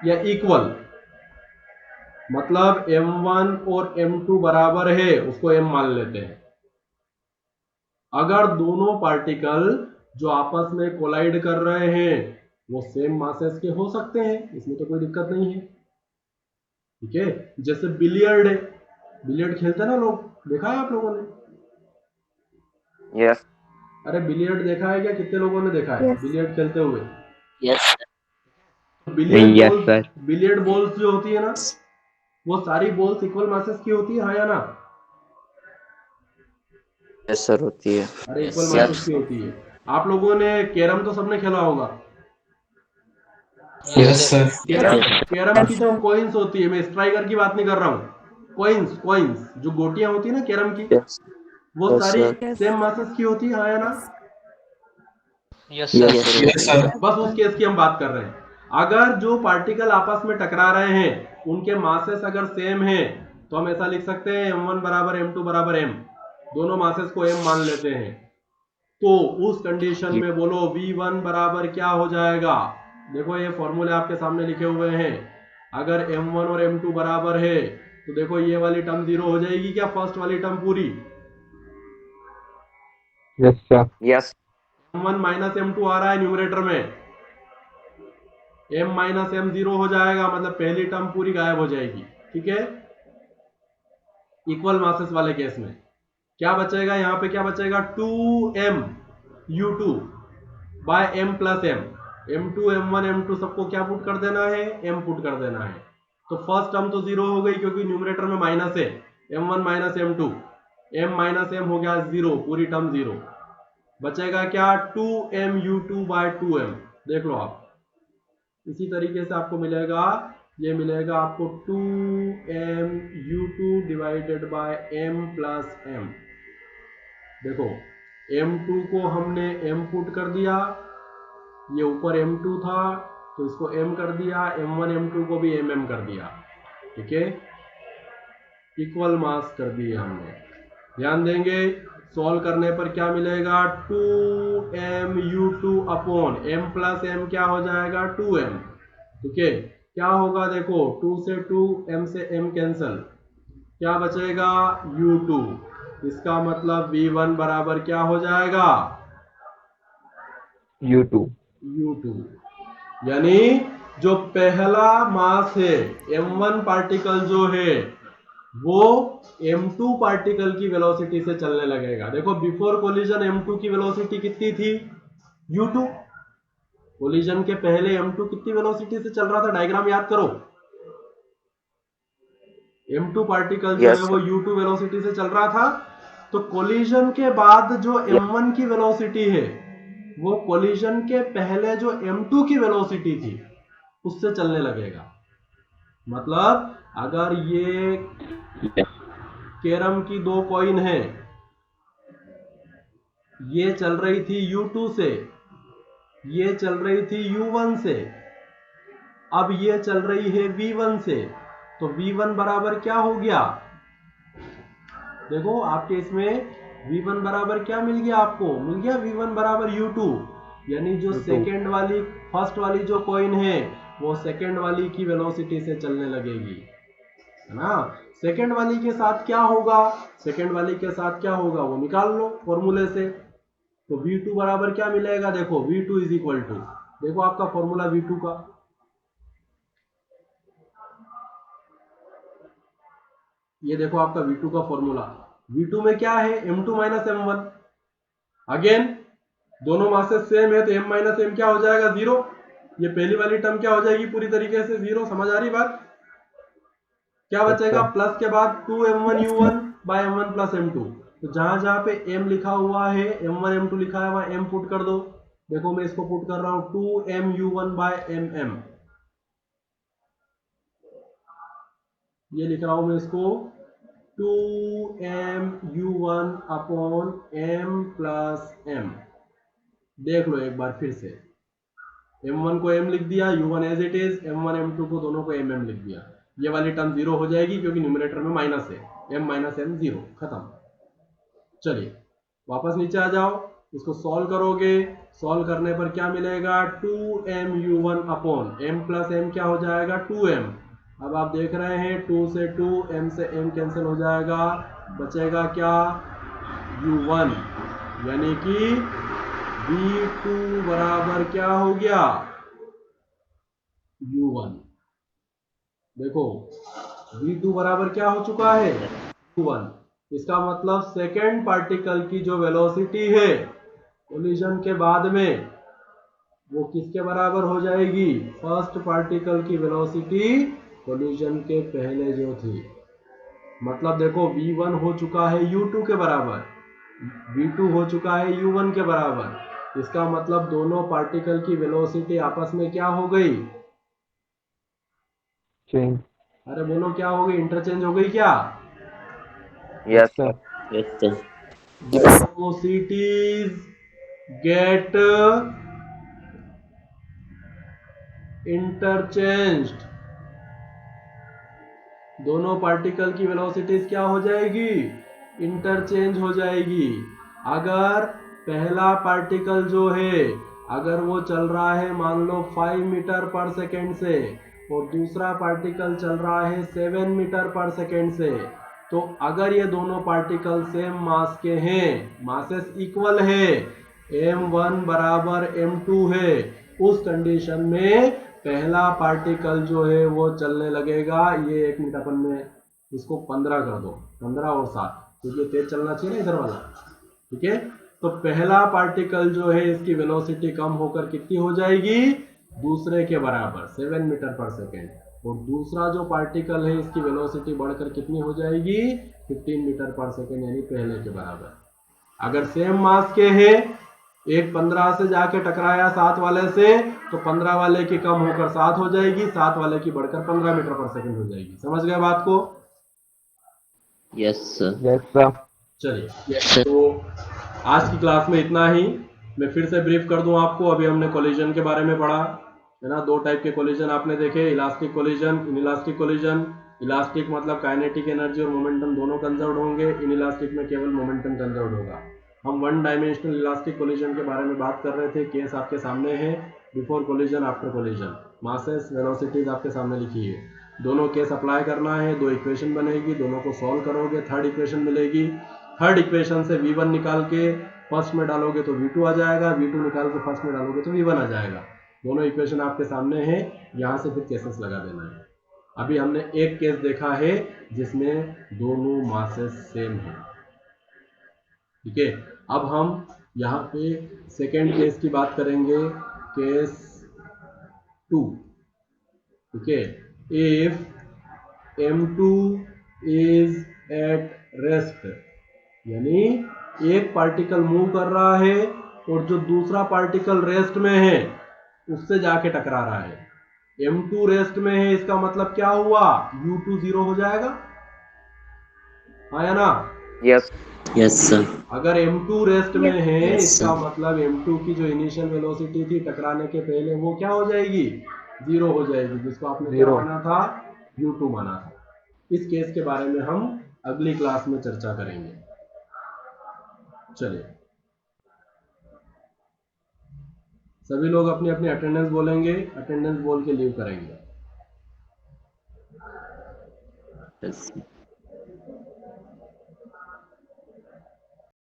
या इक्वल, मतलब M1 और M2 बराबर है, उसको M मान लेते हैं। अगर दोनों पार्टिकल जो आपस में कोलाइड कर रहे हैं वो सेम मासेस के हो सकते हैं, इसमें तो कोई दिक्कत नहीं है। ठीक है, जैसे बिलियर्ड है, बिलियर्ड खेलते हैं ना लोग, देखा है आप लोगों ने? यस अरे बिलियर्ड देखा है क्या? कितने लोगों ने देखा है Yes. बिलियर्ड खेलते हुए? Yes. Billiard yes balls, sir billiard balls जो होती है ना, वो सारी बॉल्स इक्वल मासेस की होती है, हाँ या ना? यस सर होती है। अरे Yes, इक्वल sir. मासेस की होती है। आप लोगों ने कैरम तो सबने खेला होगा। Yes, sir. Carrom, carrom Yes, की जो sir. कॉइन्स होती है, मैं स्ट्राइकर की बात नहीं कर रहा हूँ, कॉइन्स कॉइन्स जो गोटियां होती है ना कैरम की, यस वो यस सारी सर। Yes. सेम मासेस की होती है, हाँ या ना? Yes, sir. Yes sir Yes, sir. बस उस केस की हम बात कर रहे हैं। अगर जो पार्टिकल आपस में टकरा रहे हैं उनके मासेस अगर सेम हैं तो हम ऐसा लिख सकते हैं m1 बराबर m2 बराबर m, दोनों मासेस को m मान लेते हैं। तो उस कंडीशन में बोलो v1 बराबर क्या हो जाएगा? देखो ये फॉर्मूले आपके सामने लिखे हुए हैं। अगर m1 और m2 बराबर है तो देखो ये वाली टर्म जीरो हो जाएगी क्या, फर्स्ट वाली टर्म पूरी? Yes sir. Yes m1 minus m2 आ रहा है न्यूमरेटर में, m माइनस m जीरो हो जाएगा, मतलब पहली टर्म पूरी गायब हो जाएगी। ठीक है, इक्वल मासेस वाले केस में क्या बचेगा? यहाँ पे क्या बचेगा? 2m u2 bye m plus m, m2 m1 m2 सबको क्या पुट कर देना है? m पुट कर देना है। तो फर्स्ट टर्म तो जीरो हो गई क्योंकि न्यूमरेटर में माइनस है, m1 minus m2, m minus m हो गया जीरो, पूरी टर्म जीरो। बचेगा क्या? 2m u2 bye 2m। देख लो आप, इसी तरीके से आपको मिलेगा, ये मिलेगा आपको 2m u2 divided by m plus m। देखो m2 को हमने m पुट कर दिया, ये ऊपर m2 था तो इसको m कर दिया, m1 m2 को भी mm कर दिया। ठीक है, इक्वल मास कर दिए हमने। ध्यान देंगे, सॉल्व करने पर क्या मिलेगा? 2m u2 upon m plus m क्या हो जाएगा? 2m। ठीक है, क्या होगा? देखो 2 से 2, m से m कैंसल, क्या बचेगा? u2। इसका मतलब v1 बराबर क्या हो जाएगा? U2। u2। यानी जो पहला मास है m1 पार्टिकल जो है वो m2 पार्टिकल की वेलोसिटी से चलने लगेगा। देखो बिफोर कोलिजन m2 की वेलोसिटी कितनी थी? u2। कोलिजन के पहले m2 कितनी वेलोसिटी से चल रहा था? डायग्राम याद करो। m2 पार्टिकल जो यस है वो u2 वेलोसिटी से चल रहा था। तो कोलिजन के बाद जो m1 की वेलोसिटी है वो कोलिजन के पहले जो m2 की वेलोसिटी थी उससे चलने लगेगा। मतलब अगर ये कैरम की दो कॉइन है, ये चल रही थी u2 से, ये चल रही थी u1 से, अब ये चल रही है v1 से, तो v1 बराबर क्या हो गया? देखो आपके इसमें v1 बराबर क्या मिल गया? आपको मिल गया v1 बराबर u2। यानी जो सेकेंड वाली, फर्स्ट वाली जो कॉइन है वो सेकेंड वाली की वेलोसिटी से चलने लगेगी, है ना? सेकेंड वाली के साथ क्या होगा? सेकेंड वाली के साथ क्या होगा वो निकाल लो फॉर्मूले से। तो v2 बराबर क्या मिलेगा? देखो v2 इज इक्वल टू, देखो आपका फॉर्मूला v2 का, ये देखो आपका v2 का फॉर्मूला। v2 में क्या है? m2 minus m1। अगेन दोनों मासेस सेम है तो m माइनस m क्या हो जाएगा? जीरो। ये पहली वाली टर्म क्या हो जाएगी? पूरी तरीके से जीरो। समझ आ रही बात? क्या बचेगा? प्लस के बाद 2m1 u1 bye m1 plus m2। तो जहां जहां पे m लिखा हुआ है, m1 m2 लिखा है, वहां m पुट कर दो। देखो मैं इसको पुट कर रहा हूं 2m u1 बाय mm, ये लिख रहा हूं मैं इसको 2m u1 upon m plus m। देख लो एक बार फिर से, m1 को m लिख दिया, u1 as it is, m1 m2 को दोनों को mm लिख दिया। ये वाली टर्म जीरो हो जाएगी क्योंकि न्यूमरेटर में माइनस है, m माइनस m जीरो, खत्म। चलिए वापस नीचे आ जाओ, इसको सॉल्व करोगे, सॉल्व करने पर क्या मिलेगा? 2m u1 upon m plus m क्या हो जाएगा? 2m। अब आप देख रहे हैं 2 से 2, m से m कैंसिल हो जाएगा, बचेगा क्या? u1। यानी कि v2 बराबर क्या हो गया? u1। देखो v2 बराबर क्या हो चुका है, u1। इसका मतलब सेकेंड पार्टिकल की जो वेलोसिटी है कोलिजन के बाद में वो किसके बराबर हो जाएगी, फर्स्ट पार्टिकल की वेलोसिटी कोलिजन के पहले जो थी। मतलब देखो v1 हो चुका है u2 के बराबर, v2 हो चुका है u1 के बराबर। इसका मतलब दोनों पार्टिकल की वेलोसिटी आपस में क्या हो गई, चेंज। अरे बोलो क्या हो गई, इंटरचेंज हो गई क्या। Yes, sir. Yes, sir. The velocities get interchanged। दोनों पार्टिकल की वेलोसिटीज क्या हो जाएगी, इंटरचेंज हो जाएगी। अगर पहला पार्टिकल जो है अगर वो चल रहा है मान लो 5 मीटर पर सेकेंड से और दूसरा पार्टिकल चल रहा है 7 मीटर पर सेकेंड से, तो अगर ये दोनों पार्टिकल सेम मास के हैं, मासेस इक्वल है, m1 बराबर m2 है, उस कंडीशन में पहला पार्टिकल जो है वो चलने लगेगा। ये 1 मिनट अपन में इसको 15 कर दो, 15 और 7, क्योंकि तेज चलना चाहिए ना इधर वाला, ठीक है। तो पहला पार्टिकल जो है इसकी वेलोसिटी कम होकर कितनी हो जाएगी, दूसरे के बराबर 7 मीटर पर सेकेंड, और दूसरा जो पार्टिकल है इसकी वेलोसिटी बढ़कर कितनी हो जाएगी, 15 मीटर पर सेकेंड, यानी पहले के बराबर। अगर सेम मास के हैं, एक 15 से जाके टकराया 7 वाले से, तो 15 वाले की कम होकर 7 हो जाएगी, 7 वाले की बढ़कर 15 मीटर पर सेकेंड हो जाएगी। समझ गए बात को। Yes, sir. Yes sir. चलिए Yes, sir. तो आज की क्लास में इतना ही। मैं फिर से ब्रीफ कर दूं आपको। अभी हमने कोलिजन के बारे में पढ़ा है ना, 2 टाइप के कोलिजन आपने देखे, elastic collision, inelastic collision. Elastic मतलब काइनेटिक एनर्जी और मोमेंटम दोनों कंजर्व होंगे, इनइलास्टिक में केवल मोमेंटम कंजर्व होगा। हम 1 डायमेंशनल इलास्टिक कोलिजन के बारे में बात कर रहे थे। केस आपके सामने है, before collision, after collision, masses, velocities आपके सामने लिखी है। दोनों केस अप्लाई करना है, 2 इक्वेशन बनेगी, दोनों को सॉल्व करोगे, थर्ड इक्वेशन मिलेगी। थर्ड इक्वेशन से v1 निकाल के फर्स्ट में डालोगे तो v2 आ जाएगा, v2 निकाल के फर्स्ट में डालोगे तो v1 आ जाएगा। दोनों इक्वेशन आपके सामने हैं, यहाँ से फिर केसेस लगा देना है। अभी हमने एक केस देखा है जिसमें दोनों मासेस सेम है, ठीक है। अब हम यहाँ पे सेकेंड केस की बात करेंगे, केस 2, ठीक है। If m2 is at rest, यानी एक पार्टिकल मूव कर रहा है और जो दूसरा पार्टिकल रेस्ट में है उससे जाके टकरा रहा है। m2 रेस्ट में है, इसका मतलब क्या हुआ, u2 0 हो जाएगा, हाँ या ना। Yes. Yes, sir. अगर m2 रेस्ट में है, Yes, इसका sir. मतलब m2 की जो इनिशियल वेलोसिटी थी टकराने के पहले वो क्या हो जाएगी, 0 हो जाएगी, जिसको आपने क्या 0 माना था, u2 माना था। इस केस के बारे में हम अगली क्लास में चर्चा करेंगे। चलिए सभी लोग अपनी अपनी अटेंडेंस बोलेंगे, अटेंडेंस बोल के लीव करेंगे। Yes.